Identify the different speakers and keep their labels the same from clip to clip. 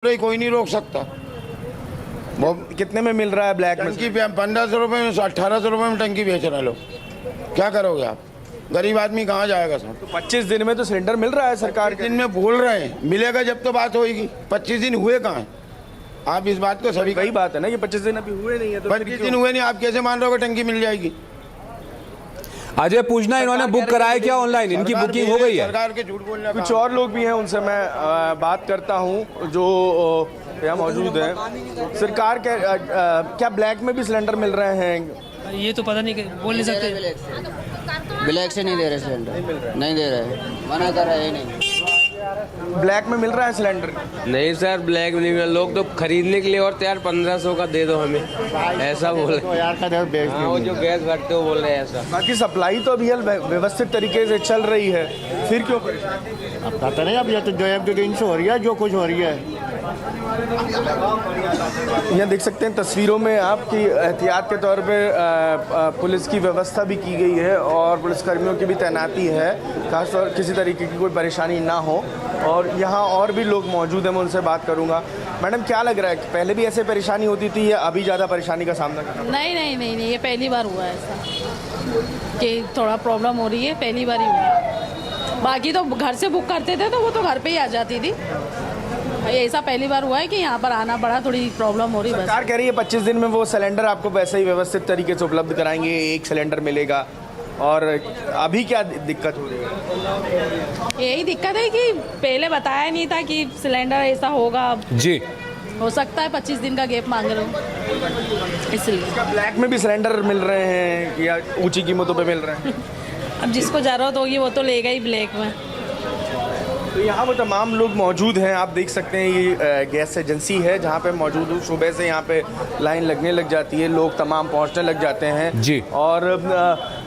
Speaker 1: कोई नहीं रोक सकता।
Speaker 2: वो कितने में मिल रहा है ब्लैक में?
Speaker 1: टंकी 1500 रुपये में 1800 रुपये में टंकी बेच रहे लोग। क्या करोगे आप? गरीब आदमी कहाँ जाएगा सर?
Speaker 2: तो 25 दिन में तो सिलेंडर मिल रहा है सरकार के।
Speaker 1: दिन में बोल रहे हैं मिलेगा जब तो बात होगी। 25 दिन हुए कहाँ हैं? आप इस बात को सभी
Speaker 2: वही बात है ना कि 25 दिन अभी हुए नहीं है। तो
Speaker 1: 25 दिन हुए नहीं, आप कैसे मान रहे हो कि टंकी मिल जाएगी?
Speaker 3: अजय पूछना, इन्होंने बुक कराया क्या ऑनलाइन? इनकी बुकिंग हो गई है?
Speaker 1: सरकार के झूठ बोलने
Speaker 2: कुछ और लोग भी हैं, उनसे मैं बात करता हूं जो यहाँ मौजूद हैं। सरकार के क्या ब्लैक में भी सिलेंडर मिल रहे हैं?
Speaker 4: ये तो पता नहीं, बोल नहीं सकते।
Speaker 5: ब्लैक से नहीं दे रहे सिलेंडर, नहीं दे रहे, मना कर रहे हैं। नहीं
Speaker 2: ब्लैक में मिल रहा है सिलेंडर?
Speaker 6: नहीं सर, ब्लैक में नहीं मिला। लोग तो खरीदने के लिए और तैयार 1500 का दे दो हमें, ऐसा बोल रहे हैं। वो जो गैस भरते हो बोल रहे हैं ऐसा।
Speaker 2: बाकी सप्लाई तो अभी व्यवस्थित तरीके से चल रही है, फिर क्यों
Speaker 7: अब पता नहीं। अब ये तो जो इनसे हो रही है, जो कुछ हो रही है।
Speaker 2: यहाँ देख सकते हैं तस्वीरों में आपकी एहतियात के तौर पे पुलिस की व्यवस्था भी की गई है और पुलिसकर्मियों की भी तैनाती है, खासतौर किसी तरीके की कोई परेशानी ना हो। और यहाँ और भी लोग मौजूद हैं, मैं उनसे बात करूँगा। मैडम क्या लग रहा है कि पहले भी ऐसे परेशानी होती थी या अभी ज़्यादा परेशानी का सामना करना?
Speaker 8: नहीं, ये पहली बार हुआ है ऐसा कि थोड़ा प्रॉब्लम हो रही है, पहली बार ही हुआ है। बाकी तो घर से बुक करते थे तो वो तो घर पे ही आ जाती थी। ऐसा पहली बार हुआ है कि यहाँ पर आना पड़ा, थोड़ी प्रॉब्लम हो रही है।
Speaker 2: सरकार कह रही है 25 दिन में वो सिलेंडर आपको वैसे ही व्यवस्थित तरीके से उपलब्ध कराएंगे, एक सिलेंडर मिलेगा। और अभी क्या दिक्कत हो रही है?
Speaker 8: यही दिक्कत है कि पहले बताया नहीं था कि सिलेंडर ऐसा होगा।
Speaker 3: जी,
Speaker 8: हो सकता है 25 दिन का गैप मांग रहे हो, इसलिए।
Speaker 2: ब्लैक में भी सिलेंडर मिल रहे हैं या ऊंची कीमतों पे मिल रहे हैं?
Speaker 8: अब जिसको ज़रूरत होगी वो तो लेगा ही ब्लैक में।
Speaker 2: तो यहाँ वो तमाम लोग मौजूद हैं। आप देख सकते हैं ये गैस एजेंसी है जहाँ पे मौजूद हूँ। सुबह से यहाँ पे लाइन लगने लग जाती है, लोग तमाम पहुँचने लग जाते हैं
Speaker 3: जी।
Speaker 2: और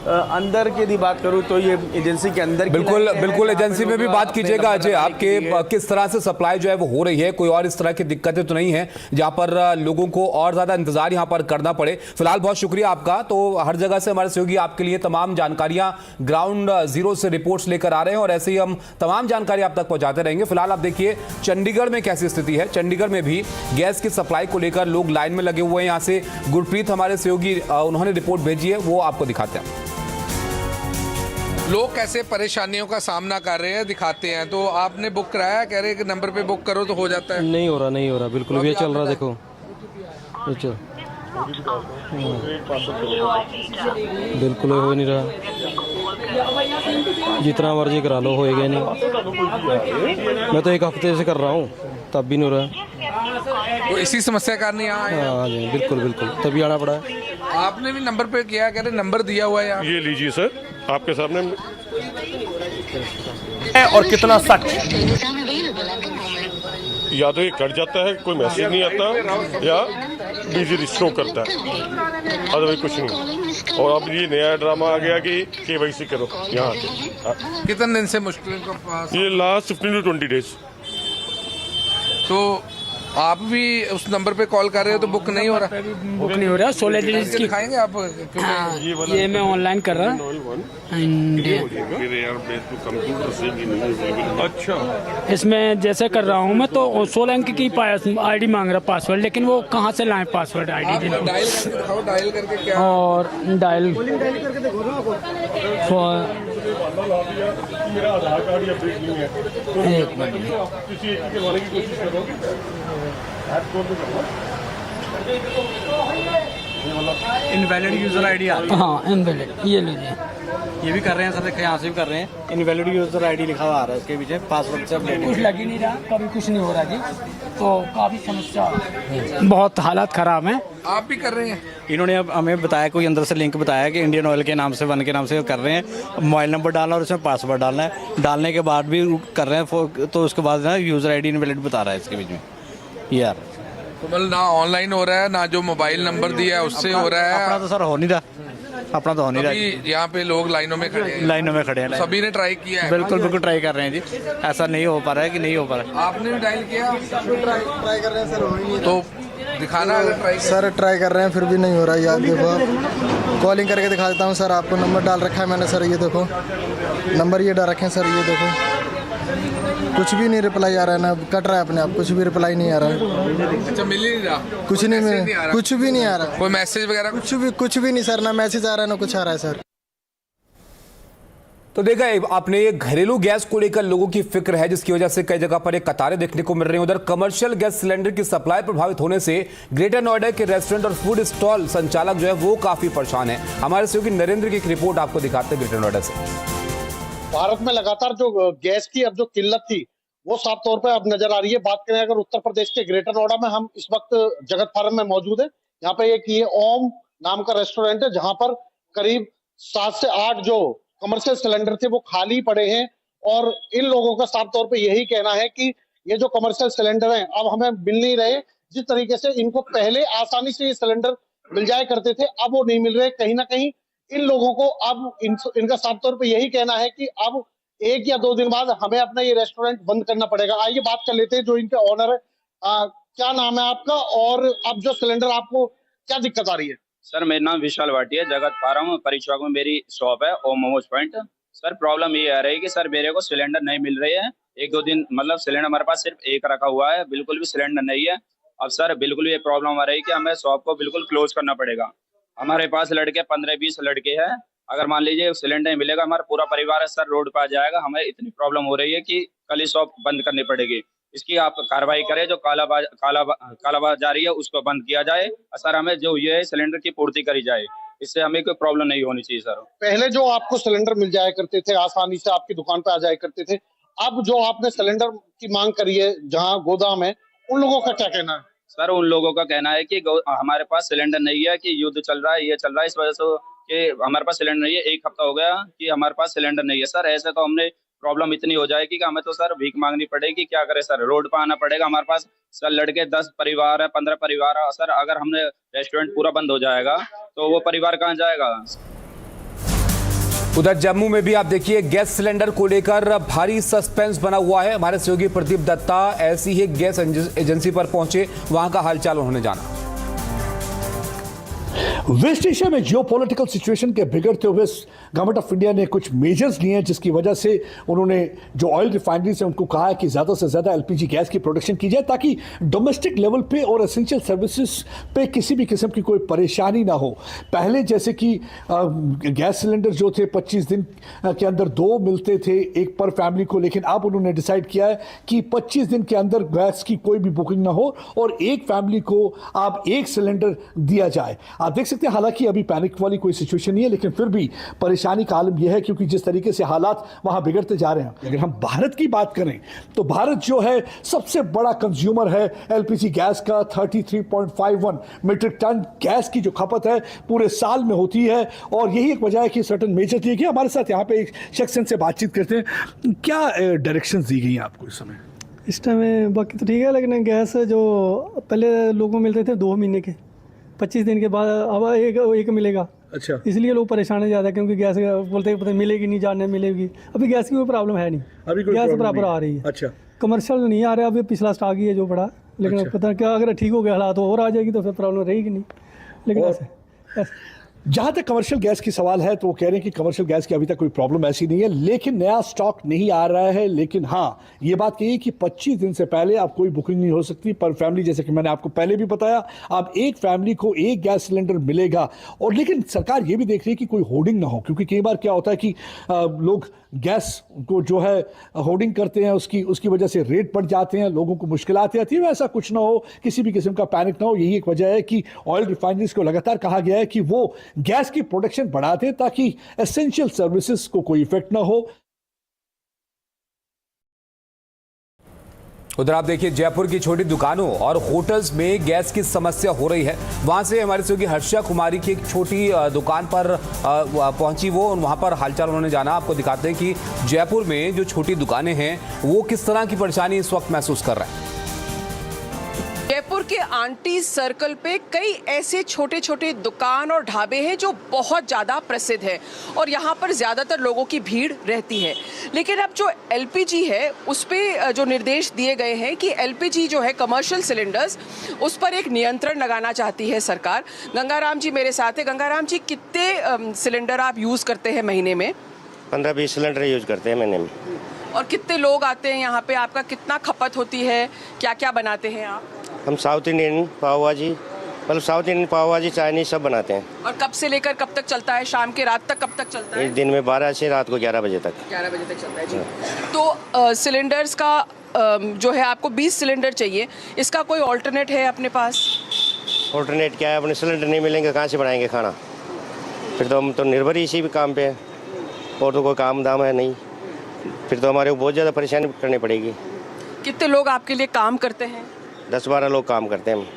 Speaker 2: अंदर की यदि बात करूँ तो ये एजेंसी के अंदर
Speaker 3: बिल्कुल एजेंसी में भी बात कीजिएगा अजय, आपके किस तरह से सप्लाई जो है वो हो रही है? कोई और इस तरह की दिक्कतें तो नहीं है जहाँ पर लोगों को और ज़्यादा इंतजार यहाँ पर करना पड़े? फिलहाल बहुत शुक्रिया आपका। तो हर जगह से हमारे सहयोगी आपके लिए तमाम जानकारियाँ ग्राउंड जीरो से रिपोर्ट्स लेकर आ रहे हैं और ऐसे ही हम तमाम जानकारी आप तक पहुँचाते रहेंगे। फिलहाल आप देखिए चंडीगढ़ में कैसी स्थिति है। चंडीगढ़ में भी गैस की सप्लाई को लेकर लोग लाइन में लगे हुए हैं। यहाँ से गुरप्रीत हमारे सहयोगी, उन्होंने रिपोर्ट भेजी है, वो आपको दिखाते हैं।
Speaker 9: लोग कैसे परेशानियों का सामना कर रहे हैं दिखाते हैं। तो आपने बुक कराया, कह रहे हैं कि नंबर पे बुक करो तो हो जाता है?
Speaker 6: नहीं हो रहा बिल्कुल भी। ये चल रहा, देखो ये चल बिल्कुल हो नहीं रहा। जितना मर्जी करा लो होएगा नहीं। मैं तो एक हफ्ते से कर रहा हूँ तब भी नहीं हो रहा।
Speaker 9: तो इसी समस्या कारण यहाँ आए?
Speaker 6: हाँ जी, बिल्कुल तभी आना पड़ा है।
Speaker 9: आपने भी नंबर पे किया, कह रहे नंबर दिया हुआ है यहाँ।
Speaker 10: ये लीजिए सर, आपके सामने।
Speaker 7: और कितना सच?
Speaker 10: या तो ये कट जाता है, कोई मैसेज नहीं आता, या बिजी शो करता है, अदरवाइज कुछ नहीं। और अब ये नया ड्रामा आ गया कि KYC करो यहाँ आके।
Speaker 9: कितने दिन से मुश्किल का पास?
Speaker 10: ये लास्ट 15 to 20 days।
Speaker 9: तो आप भी उस नंबर पे कॉल कर रहे हो तो बुक नहीं हो रहा?
Speaker 4: बुक नहीं हो रहा। 16 दिन की
Speaker 9: दिखाएंगे आप?
Speaker 4: हाँ, ये मैं ऑनलाइन कर रहा।
Speaker 10: अच्छा,
Speaker 4: इसमें जैसे कर रहा हूँ मैं तो 16 अंक की ID मांग रहा, पासवर्ड। लेकिन वो कहाँ से लाएं पासवर्ड ID?
Speaker 9: डायल करके दिखाओ, डायल करके क्या?
Speaker 4: और डायल
Speaker 10: मेरा आधार कार्ड या अपडेट नहीं है,
Speaker 4: एक मिनट,
Speaker 10: किसी एक की करवाने की कोशिश करो।
Speaker 6: इनवैलिड यूजर ID आता है।
Speaker 4: हाँ इनवैलिड, ये लीजिए।
Speaker 6: ये भी कर रहे हैं सर, देखिए यहाँ से भी कर रहे हैं। इनवैलिड यूजर ID लिखा हुआ आ रहा है इसके पीछे, पासवर्ड से अपडेट
Speaker 4: कुछ लग ही नहीं रहा, कभी कुछ नहीं हो रहा जी। तो काफ़ी समस्या, बहुत हालात ख़राब हैं।
Speaker 9: आप भी कर रहे हैं?
Speaker 6: इन्होंने अब हमें बताया, कोई अंदर से लिंक बताया कि इंडियन ऑयल के नाम से, वन के नाम से कर रहे हैं। मोबाइल नंबर डालना और उसमें पासवर्ड डालना है। डालने के बाद भी कर रहे हैं, तो उसके बाद ना यूज़र ID इनवैलिड बता रहा है इसके बीच में यार।
Speaker 9: तो मतलब ना ऑनलाइन हो रहा है, ना जो मोबाइल नंबर दिया है उससे हो रहा है।
Speaker 6: अपना तो सर हो नहीं रहा, अपना तो हो नहीं रहा।
Speaker 9: यहाँ पे लोग लाइनों में खड़े हैं।
Speaker 6: लाइनों में खड़े हैं,
Speaker 9: सभी ने ट्राई किया है?
Speaker 6: बिल्कुल ट्राई कर रहे हैं जी। ऐसा नहीं हो पा रहा है कि नहीं हो पा रहा है।
Speaker 9: आपने भी डायल किया?
Speaker 7: ट्राई कर रहे हैं सर, हो ही नहीं।
Speaker 9: तो दिखाना अगर ट्राई
Speaker 7: सर ट्राई कर रहे हैं फिर भी नहीं हो रहा है। यार देखो, कॉलिंग करके दिखा देता हूँ सर आपको। नंबर डाल रखा है मैंने सर, ये देखो नंबर ये डाल रखे हैं सर, ये देखो। कुछ भी नहीं रिप्लाई आ रहा है ना, कट रहा है अपने आप, कुछ भी रिप्लाई नहीं आ रहा है।
Speaker 9: अच्छा, मिल ही नहीं रहा,
Speaker 7: कुछ नहीं
Speaker 9: मैसेज
Speaker 7: मिल,
Speaker 9: आ रहा।
Speaker 7: कुछ भी नहीं आ रहा,
Speaker 9: कोई मैसेज वगैरह
Speaker 7: कुछ भी नहीं सर, ना मैसेज आ रहा है ना कुछ आ रहा है सर।
Speaker 3: तो देखा आपने, ये घरेलू गैस को लेकर लोगों की फिक्र है, जिसकी वजह से कई जगह पर ये कतारें देखने को मिल रही हैं। उधर कमर्शियल गैस सिलेंडर की सप्लाई प्रभावित होने से ग्रेटर नोएडा के रेस्टोरेंट और फूड स्टॉल संचालक जो है वो काफी परेशान है। हमारे सहयोगी नरेंद्र की एक रिपोर्ट आपको दिखाते हैं ग्रेटर नोएडा से।
Speaker 11: भारत में लगातार जो गैस की अब जो किल्लत थी वो साफ तौर पे अब नजर आ रही है। बात करें अगर उत्तर प्रदेश के ग्रेटर नोएडा में, हम इस वक्त जगत फार्म में मौजूद है। यहाँ पे एक ये ओम नाम का रेस्टोरेंट है जहां पर करीब 7 से 8 जो कमर्शियल सिलेंडर थे वो खाली पड़े हैं और इन लोगों का साफ तौर पे यही कहना है कि ये जो कमर्शियल सिलेंडर हैं अब हमें मिल नहीं रहे। जिस तरीके से इनको पहले आसानी से ये सिलेंडर मिल जाया करते थे, अब वो नहीं मिल रहे। कहीं ना कहीं इन लोगों को अब इनका साफ तौर पे यही कहना है कि अब 1 या 2 दिन बाद हमें अपना ये रेस्टोरेंट बंद करना पड़ेगा। आइए बात कर लेते हैं जो इनके ऑनर है। क्या नाम है आपका और अब जो सिलेंडर आपको क्या दिक्कत आ रही है?
Speaker 12: सर मेरा नाम विशाल भाटी है, जगत फार्म परिचौक में मेरी शॉप है ओम मोमोज पॉइंट। सर प्रॉब्लम ये आ रही है कि सर मेरे को सिलेंडर नहीं मिल रही है। 1-2 दिन मतलब सिलेंडर हमारे पास सिर्फ एक रखा हुआ है, बिल्कुल भी सिलेंडर नहीं है। अब सर बिल्कुल ये प्रॉब्लम आ रही है कि हमें शॉप को बिल्कुल क्लोज करना पड़ेगा। हमारे पास लड़के 15-20 लड़के हैं, अगर मान लीजिए सिलेंडर नहीं मिलेगा हमारा पूरा परिवार है सर रोड पर आ जाएगा। हमें इतनी प्रॉब्लम हो रही है कि कल ही शॉप बंद करनी पड़ेगी। इसकी आप कार्रवाई करें, जो कालाबाजारी है उसको बंद किया जाए। सर हमें जो ये है सिलेंडर की पूर्ति करी जाए, इससे हमें कोई प्रॉब्लम नहीं होनी चाहिए। सर
Speaker 11: पहले जो आपको सिलेंडर मिल जाया करते थे, आसानी से आपकी दुकान पे आ जाया करते थे, अब जो आपने सिलेंडर की मांग करी है जहाँ गोदाम है, उन लोगों का क्या कहना है?
Speaker 12: सर उन लोगों का कहना है कि हमारे पास सिलेंडर नहीं है, कि युद्ध चल रहा है, ये चल रहा है, इस वजह से कि हमारे पास सिलेंडर नहीं है। 1 हफ्ता हो गया कि हमारे पास सिलेंडर नहीं है। सर ऐसे तो हमने प्रॉब्लम इतनी हो जाएगी कि हमें तो सर भीख मांगनी पड़ेगी। क्या करें सर, रोड पर आना पड़ेगा। हमारे पास सर लड़के 10 परिवार है, 15 परिवार है। सर अगर हमने रेस्टोरेंट पूरा बंद हो जाएगा तो वो परिवार कहाँ जाएगा?
Speaker 3: उधर जम्मू में भी आप देखिए गैस सिलेंडर को लेकर भारी सस्पेंस बना हुआ है। हमारे सहयोगी प्रदीप दत्ता ऐसी ही गैस एजेंसी पर पहुंचे, वहां का हालचाल उन्होंने जाना।
Speaker 13: वेस्ट एशिया में जियोपॉलिटिकल सिचुएशन के बिगड़ते हुए गवर्नमेंट ऑफ इंडिया ने कुछ मेजर्स लिए हैं, जिसकी वजह से उन्होंने जो ऑयल रिफाइनरीज हैं उनको कहा है कि ज़्यादा से ज़्यादा एलपीजी गैस की प्रोडक्शन की जाए, ताकि डोमेस्टिक लेवल पे और एसेंशियल सर्विसेज पे किसी भी किस्म की कोई परेशानी ना हो। पहले जैसे कि गैस सिलेंडर जो थे 25 दिन के अंदर 2 मिलते थे एक पर फैमिली को, लेकिन अब उन्होंने डिसाइड किया है कि 25 दिन के अंदर गैस की कोई भी बुकिंग ना हो और एक फैमिली को आप 1 सिलेंडर दिया जाए। आप देख सकते हैं हालांकि अभी पैनिक वाली कोई सिचुएशन नहीं है, लेकिन फिर भी परेशानी का आलम यह है क्योंकि जिस तरीके से हालात वहां बिगड़ते जा रहे हैं। अगर हम भारत की बात करें तो भारत जो है सबसे बड़ा कंज्यूमर है एलपीजी गैस का। 33.51 मीट्रिक टन गैस की जो खपत है पूरे साल में होती है और यही एक वजह है कि सर्टन मेजर दिए गए। हमारे साथ यहाँ पे एक शख्स से बातचीत करते हैं। क्या डायरेक्शंस दी गई हैं आपको इस समय?
Speaker 14: इस टाइम बाकी तो ठीक है, लेकिन गैस जो पहले लोगों को मिलते थे 2 महीने के, 25 दिन के बाद अब एक मिलेगा। अच्छा, इसलिए लोग परेशान है ज़्यादा, क्योंकि गैस बोलते हैं पता मिलेगी नहीं, जानने मिलेगी। अभी गैस की कोई प्रॉब्लम है नहीं, अभी गैस बराबर आ रही है। अच्छा, कमर्शियल नहीं आ रहा, अभी पिछला स्टॉक ही है जो बड़ा, लेकिन अच्छा। पता क्या अगर ठीक हो गया हालात तो और आ जाएगी तो फिर प्रॉब्लम रहेगी नहीं। लेकिन ऐसे
Speaker 13: जहां तक कमर्शियल गैस की सवाल है तो वो कह रहे हैं कि कमर्शियल गैस की अभी तक कोई प्रॉब्लम ऐसी नहीं है, लेकिन नया स्टॉक नहीं आ रहा है। लेकिन हाँ, ये बात कही कि 25 दिन से पहले आप कोई बुकिंग नहीं हो सकती पर फैमिली, जैसे कि मैंने आपको पहले भी बताया, आप एक फैमिली को 1 गैस सिलेंडर मिलेगा। और लेकिन सरकार ये भी देख रही है कि कोई होर्डिंग ना हो, क्योंकि कई बार क्या होता है कि लोग गैस को जो है होर्डिंग करते हैं, उसकी वजह से रेट बढ़ जाते हैं, लोगों को मुश्किलात आती है। वैसा कुछ ना हो, किसी भी किस्म का पैनिक ना हो। यही एक वजह है कि ऑयल रिफाइनरीज को लगातार कहा गया है कि वो गैस की प्रोडक्शन बढ़ा दें ताकि एसेंशियल सर्विसेज को कोई इफेक्ट ना हो।
Speaker 3: उधर आप देखिए जयपुर की छोटी दुकानों और होटल्स में गैस की समस्या हो रही है। वहां से हमारे सहयोगी हर्षा कुमारी की एक छोटी दुकान पर पहुंची, वो वहां पर हालचाल उन्होंने जाना। आपको दिखाते हैं कि जयपुर में जो छोटी दुकानें हैं वो किस तरह की परेशानी इस वक्त महसूस कर रहे हैं।
Speaker 15: जयपुर के आंटी सर्कल पे कई ऐसे छोटे छोटे दुकान और ढाबे हैं जो बहुत ज़्यादा प्रसिद्ध है और यहाँ पर ज़्यादातर लोगों की भीड़ रहती है। लेकिन अब जो एलपीजी है उस पर जो निर्देश दिए गए हैं कि एलपीजी जो है कमर्शियल सिलेंडर्स, उस पर एक नियंत्रण लगाना चाहती है सरकार। गंगाराम जी मेरे साथ है। गंगाराम जी, कितने सिलेंडर आप यूज़ करते हैं महीने में?
Speaker 16: 15-20 सिलेंडर यूज करते हैं महीने में।
Speaker 15: और कितने लोग आते हैं यहाँ पे, आपका कितना खपत होती है, क्या क्या बनाते हैं आप?
Speaker 16: हम साउथ इंडियन पाव भाजी, मतलब साउथ इंडियन पाव भाजी, चाइनीज सब बनाते हैं।
Speaker 15: और कब से लेकर कब तक चलता है? शाम के रात तक कब तक चलता है?
Speaker 16: दिन में 12 से रात को 11 बजे तक।
Speaker 15: 11 बजे तक चलता है जी। तो सिलेंडर्स का जो है आपको 20 सिलेंडर चाहिए, इसका कोई ऑल्टरनेट है अपने पास?
Speaker 16: ऑल्टरनेट क्या है, अपने सिलेंडर नहीं मिलेंगे कहाँ से बनाएंगे खाना? फिर तो हम तो निर्भर ही इसी भी काम पे हैं, और तो कोई काम दाम है नहीं। फिर तो हमारे को बहुत ज़्यादा परेशानी करनी पड़ेगी।
Speaker 15: कितने लोग आपके लिए काम करते हैं?
Speaker 16: 10-12 लोग काम करते हैं हम।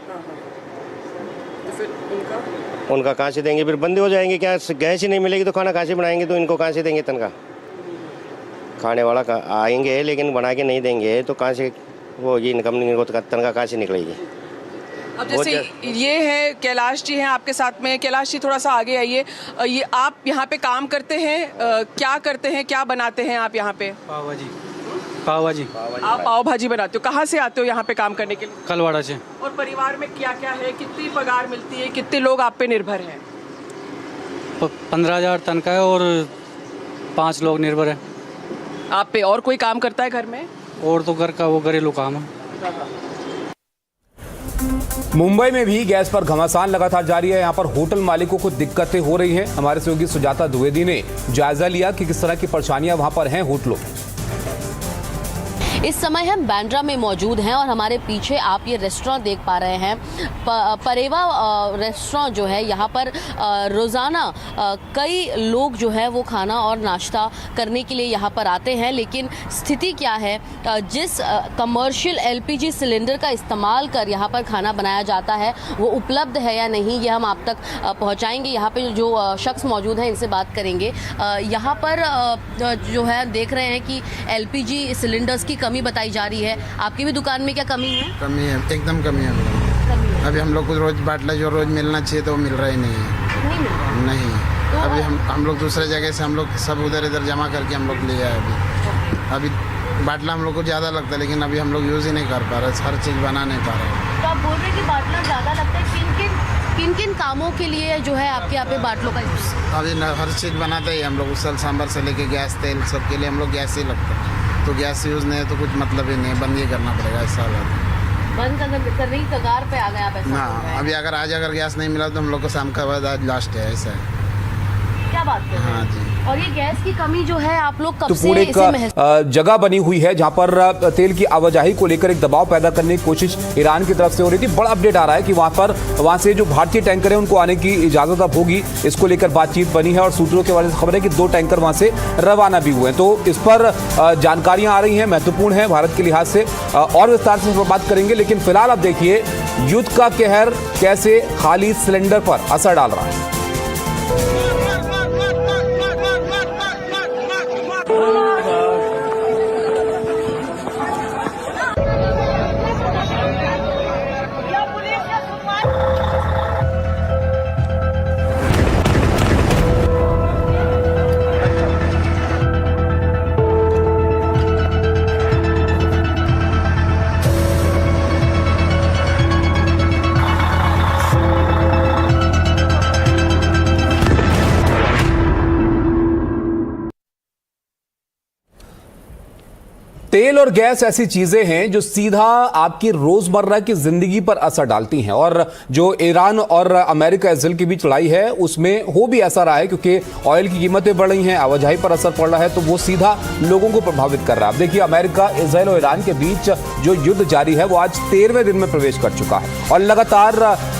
Speaker 16: उनका कहाँ से देंगे? फिर बंदे हो जाएंगे। क्या गैस ही नहीं मिलेगी तो खाना कहाँ से बनाएंगे? तो इनको कहाँ से देंगे तनख्वाह? खाने वाला आएंगे लेकिन बना के नहीं देंगे तो कहाँ से वो ये इनकम नहीं, तनख्वाह कहाँ से निकलेगी?
Speaker 15: अब जैसे ये है कैलाश जी हैं आपके साथ में। कैलाश जी थोड़ा सा आगे आइए। ये आप यहाँ पे काम करते हैं, क्या करते हैं, क्या बनाते हैं आप यहाँ पे?
Speaker 6: पाव भाजी। पाव भाजी।
Speaker 15: आप पाव भाजी बनाते हो। कहाँ से आते हो यहाँ पे काम करने के लिए?
Speaker 6: खलवाड़ा से।
Speaker 15: और परिवार में क्या क्या है, कितनी पगार मिलती है, कितने लोग आप पे निर्भर हैं?
Speaker 6: 15,000 तनख्वाह है और 5 लोग निर्भर है
Speaker 15: आप पे। और कोई काम करता है घर में?
Speaker 6: और तो घर का वो घरेलू काम है।
Speaker 3: मुंबई में भी गैस पर घमासान लगातार जारी है। यहाँ पर होटल मालिकों को दिक्कतें हो रही हैं। हमारे सहयोगी सुजाता द्विवेदी ने जायजा लिया कि किस तरह की परेशानियां वहां पर हैं होटलों में।
Speaker 17: इस समय हम बांद्रा में मौजूद हैं और हमारे पीछे आप ये रेस्टोरेंट देख पा रहे हैं। परेवा रेस्टोरेंट जो है, यहाँ पर रोज़ाना कई लोग जो है वो खाना और नाश्ता करने के लिए यहाँ पर आते हैं। लेकिन स्थिति क्या है, जिस कमर्शियल एलपीजी सिलेंडर का इस्तेमाल कर यहाँ पर खाना बनाया जाता है वो उपलब्ध है या नहीं, ये हम आप तक पहुँचाएंगे। यहाँ पर जो शख्स मौजूद हैं इनसे बात करेंगे। यहाँ पर जो है देख रहे हैं कि एलपीजी सिलेंडर्स की कमी बताई जा रही है। आपकी भी दुकान में क्या कमी है?
Speaker 18: कमी है, एकदम कमी है। अभी हम लोग को रोज बाटला जो रोज मिलना चाहिए तो वो मिल रहा ही नहीं है। नहीं तो अभी हम लोग दूसरे जगह से हम लोग सब उधर इधर जमा करके हम लोग ले आए। अभी बाटला हम लोग को ज़्यादा लगता है लेकिन अभी हम लोग यूज़ ही नहीं कर पा रहे, हर चीज़ बना नहीं पा रहे।
Speaker 17: तो आप बोल रहे हैं कि बाटला ज़्यादा लगता है। किन किन कामों के लिए जो है आपके यहाँ पे बाटलों का यूज़?
Speaker 18: अभी हर चीज़ बनाते ही हम लोग, उसल सांभर से लेके गैस तेल सब के लिए हम लोग गैस ही लगता है। तो गैस यूज़ नहीं है तो कुछ मतलब ही नहीं है, बंद ही करना पड़ेगा। ऐसा
Speaker 17: बंद करने की कगार पे आ गए आप? ऐसा
Speaker 18: हाँ, अभी अगर गैस नहीं मिला तो हम लोग को शाम का बाद आज लास्ट है। ऐसा है।
Speaker 17: क्या बात कर रहे हैं?
Speaker 18: हाँ जी।
Speaker 17: और ये गैस की कमी जो है आप लोग कब
Speaker 3: तो
Speaker 17: से
Speaker 3: पूरे
Speaker 17: इसे
Speaker 3: जगह बनी हुई है जहां पर तेल की आवाजाही को लेकर एक दबाव पैदा करने की कोशिश ईरान की तरफ से हो रही थी। बड़ा अपडेट आ रहा है कि वहां से जो भारतीय टैंकर है उनको आने की इजाजत अब होगी। इसको लेकर बातचीत बनी है और सूत्रों के हवाले से खबर है कि 2 टैंकर वहां से रवाना भी हुए हैं। तो इस पर जानकारियां आ रही हैं, महत्वपूर्ण है भारत के लिहाज से। और विस्तार से बात करेंगे, लेकिन फिलहाल अब देखिए युद्ध का कहर कैसे खाली सिलेंडर पर असर डाल रहा है। तेल और गैस ऐसी चीजें हैं जो सीधा आपकी रोजमर्रा की जिंदगी पर असर डालती हैं। और जो ईरान और अमेरिका इसराइल के बीच लड़ाई है उसमें हो भी ऐसा रहा है, क्योंकि ऑयल की कीमतें बढ़ रही हैं, आवाजाही पर असर पड़ रहा है, तो वो सीधा लोगों को प्रभावित कर रहा है। अब देखिए, अमेरिका, इसराइल और ईरान के बीच जो युद्ध जारी है वो आज 13वें दिन में प्रवेश कर चुका है और लगातार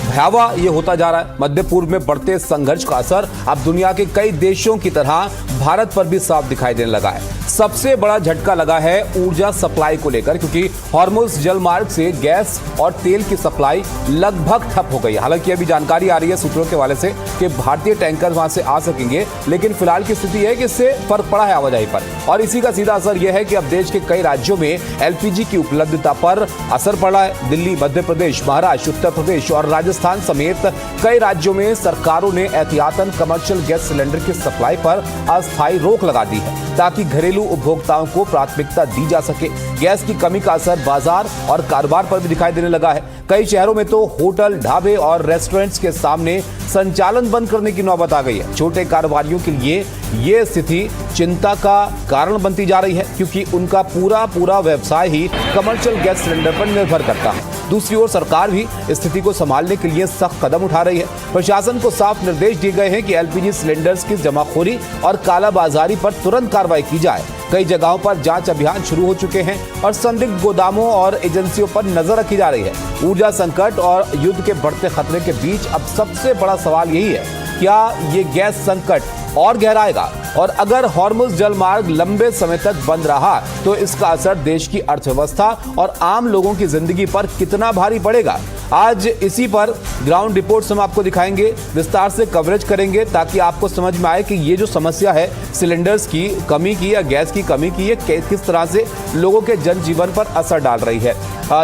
Speaker 3: भयावह ये होता जा रहा है। मध्य पूर्व में बढ़ते संघर्ष का असर अब दुनिया के कई देशों की तरह भारत पर भी साफ दिखाई देने लगा है। सबसे बड़ा झटका लगा है ऊर्जा सप्लाई को लेकर, क्योंकि हॉर्मुज़ जलमार्ग से गैस और तेल की सप्लाई लगभग ठप हो गई। हालांकि अभी जानकारी आ रही है सूत्रों के हवाले से कि भारतीय टैंकर वहां से आ सकेंगे, लेकिन फिलहाल की स्थिति है कि इससे फर्क पड़ा है आवाजाही पर। और इसी का सीधा असर यह है कि अब देश के कई राज्यों में एलपीजी की उपलब्धता पर असर पड़ा है। दिल्ली, मध्य प्रदेश, महाराष्ट्र, उत्तर प्रदेश और राजस्थान समेत कई राज्यों में सरकारों ने एहतियातन कमर्शियल गैस सिलेंडर की सप्लाई पर अस्थायी रोक लगा दी है। ताकि घरेलू उपभोक्ताओं को प्राथमिकता दी जा सके। गैस की कमी का असर बाजार और कारोबार पर भी दिखाई देने लगा है। कई शहरों में तो होटल, ढाबे और रेस्टोरेंट्स के सामने संचालन बंद करने की नौबत आ गई है। छोटे कारोबारियों के लिए ये स्थिति चिंता का कारण बनती जा रही है, क्योंकि उनका पूरा व्यवसाय ही कमर्शियल गैस सिलेंडर पर निर्भर करता है। दूसरी ओर सरकार भी स्थिति को संभालने के लिए सख्त कदम उठा रही है। प्रशासन को साफ निर्देश दिए गए हैं कि एलपीजी सिलेंडर्स की जमाखोरी और कालाबाजारी पर तुरंत कार्रवाई की जाए। कई जगहों पर जांच अभियान शुरू हो चुके हैं और संदिग्ध गोदामों और एजेंसियों पर नजर रखी जा रही है। ऊर्जा संकट और युद्ध के बढ़ते खतरे के बीच अब सबसे बड़ा सवाल यही है, क्या ये गैस संकट और गहराएगा? और अगर हॉर्मुज़ जलमार्ग लंबे समय तक बंद रहा तो इसका असर देश की अर्थव्यवस्था और आम लोगों की जिंदगी पर कितना भारी पड़ेगा? आज इसी पर ग्राउंड रिपोर्ट्स हम आपको दिखाएंगे, विस्तार से कवरेज करेंगे ताकि आपको समझ में आए कि ये जो समस्या है सिलेंडर्स की कमी की या गैस की कमी की, ये किस तरह से लोगों के जनजीवन पर असर डाल रही है।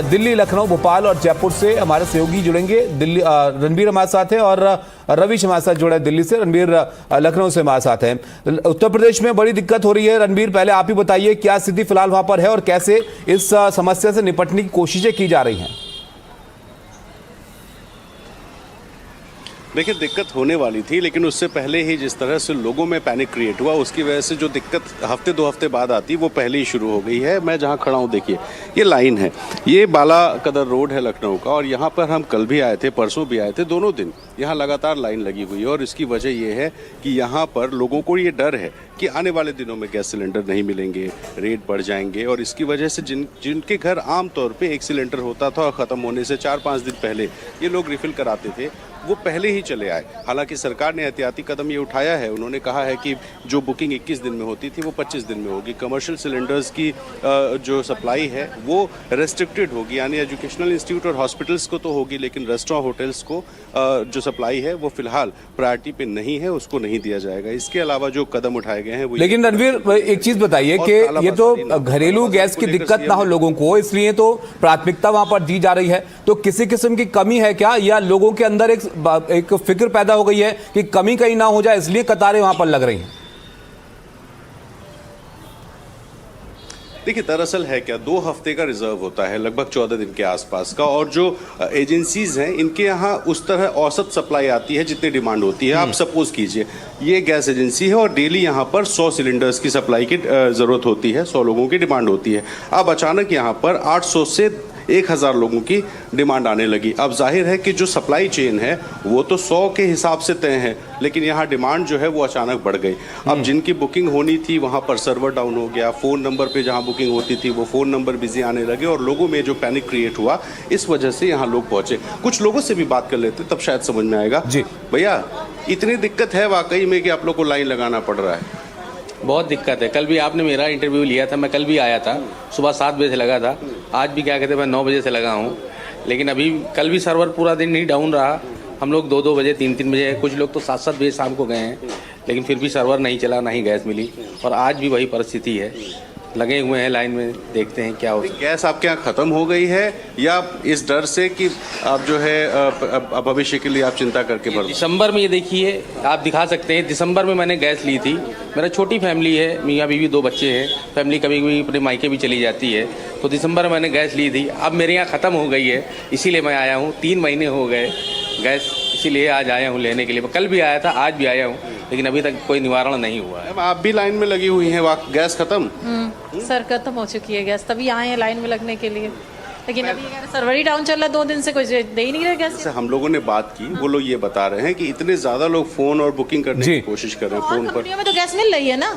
Speaker 3: दिल्ली, लखनऊ, भोपाल और जयपुर से हमारे सहयोगी जुड़ेंगे। दिल्ली रणबीर हमारे साथ हैं और रविश हमारे साथ जुड़े दिल्ली से, रणबीर लखनऊ से हमारे साथ हैं। उत्तर प्रदेश में बड़ी दिक्कत हो रही है। रणबीर, पहले आप ही बताइए क्या स्थिति फिलहाल वहां पर है और कैसे इस समस्या से निपटने की कोशिशें की जा रही हैं?
Speaker 19: देखिए, दिक्कत होने वाली थी, लेकिन उससे पहले ही जिस तरह से लोगों में पैनिक क्रिएट हुआ, उसकी वजह से जो दिक्कत हफ्ते 2 हफ्ते बाद आती वो पहले ही शुरू हो गई है। मैं जहां खड़ा हूं, देखिए ये लाइन है, ये बाला कदर रोड है लखनऊ का, और यहां पर हम कल भी आए थे, परसों भी आए थे, दोनों दिन यहाँ लगातार लाइन लगी हुई है। और इसकी वजह ये है कि यहाँ पर लोगों को ये डर है कि आने वाले दिनों में गैस सिलेंडर नहीं मिलेंगे, रेट बढ़ जाएंगे, और इसकी वजह से जिनके घर आम तौर पे 1 सिलेंडर होता था और ख़त्म होने से 4-5 दिन पहले ये लोग रिफ़िल कराते थे, वो पहले ही चले आए। हालांकि सरकार ने एहतियाती कदम ये उठाया है, उन्होंने कहा है कि जो बुकिंग 21 दिन में होती थी वो 25 दिन में होगी। कमर्शियल सिलेंडर्स की जो सप्लाई है वो रेस्ट्रिक्टेड होगी, यानी एजुकेशनल इंस्टीट्यूट और हॉस्पिटल्स को तो होगी, लेकिन रेस्टोरेंट, होटल्स को जो सप्लाई है वो फिलहाल प्रायोरिटी पे नहीं है, उसको नहीं दिया जाएगा। इसके अलावा जो कदम उठाए गए हैं वो,
Speaker 3: लेकिन रणवीर एक चीज बताइए कि ये तो घरेलू गैस की दिक्कत ना हो लोगों को, इसलिए तो प्राथमिकता वहां पर दी जा रही है। तो किसी किस्म की कमी है क्या, या लोगों के अंदर एक फिक्र पैदा हो गई है कि कमी कहीं ना हो जाए इसलिए कतारें वहां पर लग रही हैं?
Speaker 19: देखिए, दरअसल है क्या, 2 हफ्ते का रिजर्व होता है, लगभग 14 दिन के आसपास का, और जो एजेंसीज हैं इनके यहाँ उस तरह औसत सप्लाई आती है जितनी डिमांड होती है। आप सपोज कीजिए ये गैस एजेंसी है और डेली यहाँ पर 100 सिलेंडर्स की सप्लाई की ज़रूरत होती है, 100 लोगों की डिमांड होती है। अब अचानक यहाँ पर 800 से 1000 लोगों की डिमांड आने लगी। अब जाहिर है कि जो सप्लाई चेन है वो तो 100 के हिसाब से तय है, लेकिन यहाँ डिमांड जो है वो अचानक बढ़ गई। अब जिनकी बुकिंग होनी थी वहाँ पर सर्वर डाउन हो गया, फ़ोन नंबर पे जहाँ बुकिंग होती थी वो फ़ोन नंबर बिजी आने लगे, और लोगों में जो पैनिक क्रिएट हुआ, इस वजह से यहाँ लोग पहुँचे। कुछ लोगों से भी बात कर लेते तब शायद समझ में आएगा। जी भैया, इतनी दिक्कत है वाकई में कि आप लोग को लाइन लगाना पड़ रहा है?
Speaker 6: बहुत दिक्कत है। कल भी आपने मेरा इंटरव्यू लिया था, मैं कल भी आया था, सुबह 7 बजे से लगा था, आज भी क्या कहते हैं मैं 9 बजे से लगा हूँ, लेकिन अभी कल भी सर्वर पूरा दिन नहीं डाउन रहा। हम लोग 2-2 बजे 3-3 बजे, कुछ लोग तो 7-7 बजे शाम को गए हैं, लेकिन फिर भी सर्वर नहीं चला, ना ही गैस मिली, और आज भी वही परिस्थिति है। लगे हुए हैं लाइन में, देखते हैं क्या होता है।
Speaker 19: गैस आपके यहाँ ख़त्म हो गई है या इस डर से कि आप जो है भविष्य के लिए आप चिंता करके भर?
Speaker 6: दिसंबर में ये देखिए, आप दिखा सकते हैं, दिसंबर में मैंने गैस ली थी। मेरा छोटी फैमिली है, मियाँ बीवी 2 बच्चे हैं, फैमिली कभी कभी अपने मायके भी चली जाती है, तो दिसंबर में मैंने गैस ली थी। अब मेरे यहाँ ख़त्म हो गई है, इसीलिए मैं आया हूँ। 3 महीने हो गए गैस, इसीलिए आज आया हूँ लेने के लिए। मैं कल भी आया था, आज भी आया हूँ, लेकिन अभी तक कोई निवारण नहीं हुआ है।
Speaker 19: आप भी लाइन में लगी हुई हैं, गैस खत्म?
Speaker 8: सर खत्म हो चुकी है गैस, तभी आए हैं लाइन में लगने के लिए, लेकिन अभी सर्वर ही डाउन चल रहा है, 2 दिन से कोई दे ही नहीं रहा गैस।
Speaker 19: हम लोगों ने बात की, वो लोग ये बता रहे हैं कि इतने ज्यादा लोग फोन और बुकिंग करने की कोशिश कर रहे हैं फोन पर।
Speaker 8: कंपनियों में तो गैस मिल रही है ना,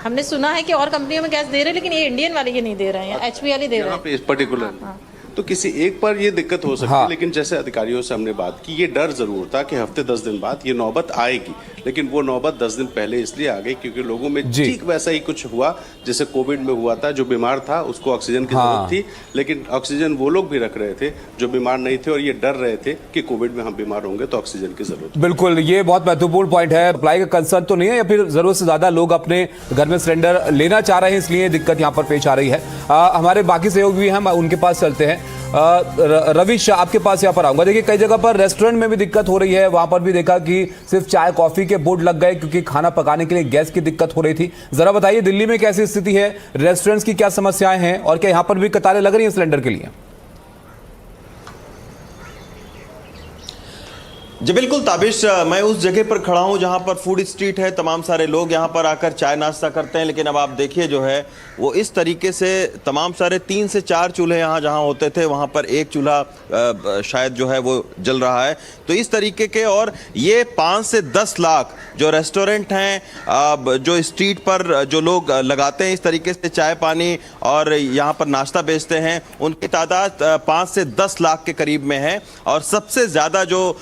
Speaker 8: हमने सुना है कि और कंपनियों में गैस दे रहे हैं, लेकिन ये इंडियन वाले ये नहीं दे रहे हैं, HP वाले दे रहे हैं
Speaker 19: पर्टिकुलर। तो किसी एक पर ये दिक्कत हो सकती है, लेकिन जैसे अधिकारियों से हमने बात की, ये डर जरूर था कि हफ्ते 10 दिन बाद ये नौबत आएगी, लेकिन वो नौबत 10 दिन पहले इसलिए आ गई क्योंकि लोगों में ठीक वैसा ही कुछ हुआ जैसे कोविड में हुआ था। जो बीमार था उसको ऑक्सीजन की जरूरत थी, लेकिन ऑक्सीजन वो लोग भी रख रहे थे जो बीमार नहीं थे, और ये डर रहे थे कि कोविड में हम बीमार होंगे तो ऑक्सीजन की जरूरत।
Speaker 3: बिल्कुल, ये बहुत महत्वपूर्ण पॉइंट है। सप्लाई का कंसर्न तो नहीं है, या फिर जरूरत से ज्यादा लोग अपने घर में सिलेंडर लेना चाह रहे हैं, इसलिए दिक्कत यहाँ पर पेश आ रही है। हमारे बाकी सहयोगी हैं, उनके पास चलते हैं। रविश, आपके पास यहाँ पर आऊंगा। देखिए, कई जगह पर रेस्टोरेंट में भी दिक्कत हो रही है, वहां पर भी देखा कि सिर्फ चाय कॉफी के बोर्ड लग गए क्योंकि खाना पकाने के लिए गैस की दिक्कत हो रही थी। जरा बताइए दिल्ली में कैसी स्थिति है, रेस्टोरेंट्स की क्या समस्याएं हैं और क्या यहाँ पर भी कतारें लग रही हैं सिलेंडर के लिए?
Speaker 20: जी बिल्कुल ताबिश, मैं उस जगह पर खड़ा हूं जहां पर फूड स्ट्रीट है। तमाम सारे लोग यहां पर आकर चाय नाश्ता करते हैं, लेकिन अब आप देखिए जो है वो इस तरीके से तमाम सारे 3 से 4 चूल्हे यहां जहां होते थे वहां पर एक चूल्हा शायद जो है वो जल रहा है। तो इस तरीके के, और ये 5 से 10 लाख जो रेस्टोरेंट हैं, जो स्ट्रीट पर जो लोग लगाते हैं इस तरीके से चाय पानी और यहाँ पर नाश्ता बेचते हैं, उनकी तादाद 5 से 10 लाख के करीब में है। और सबसे ज़्यादा जो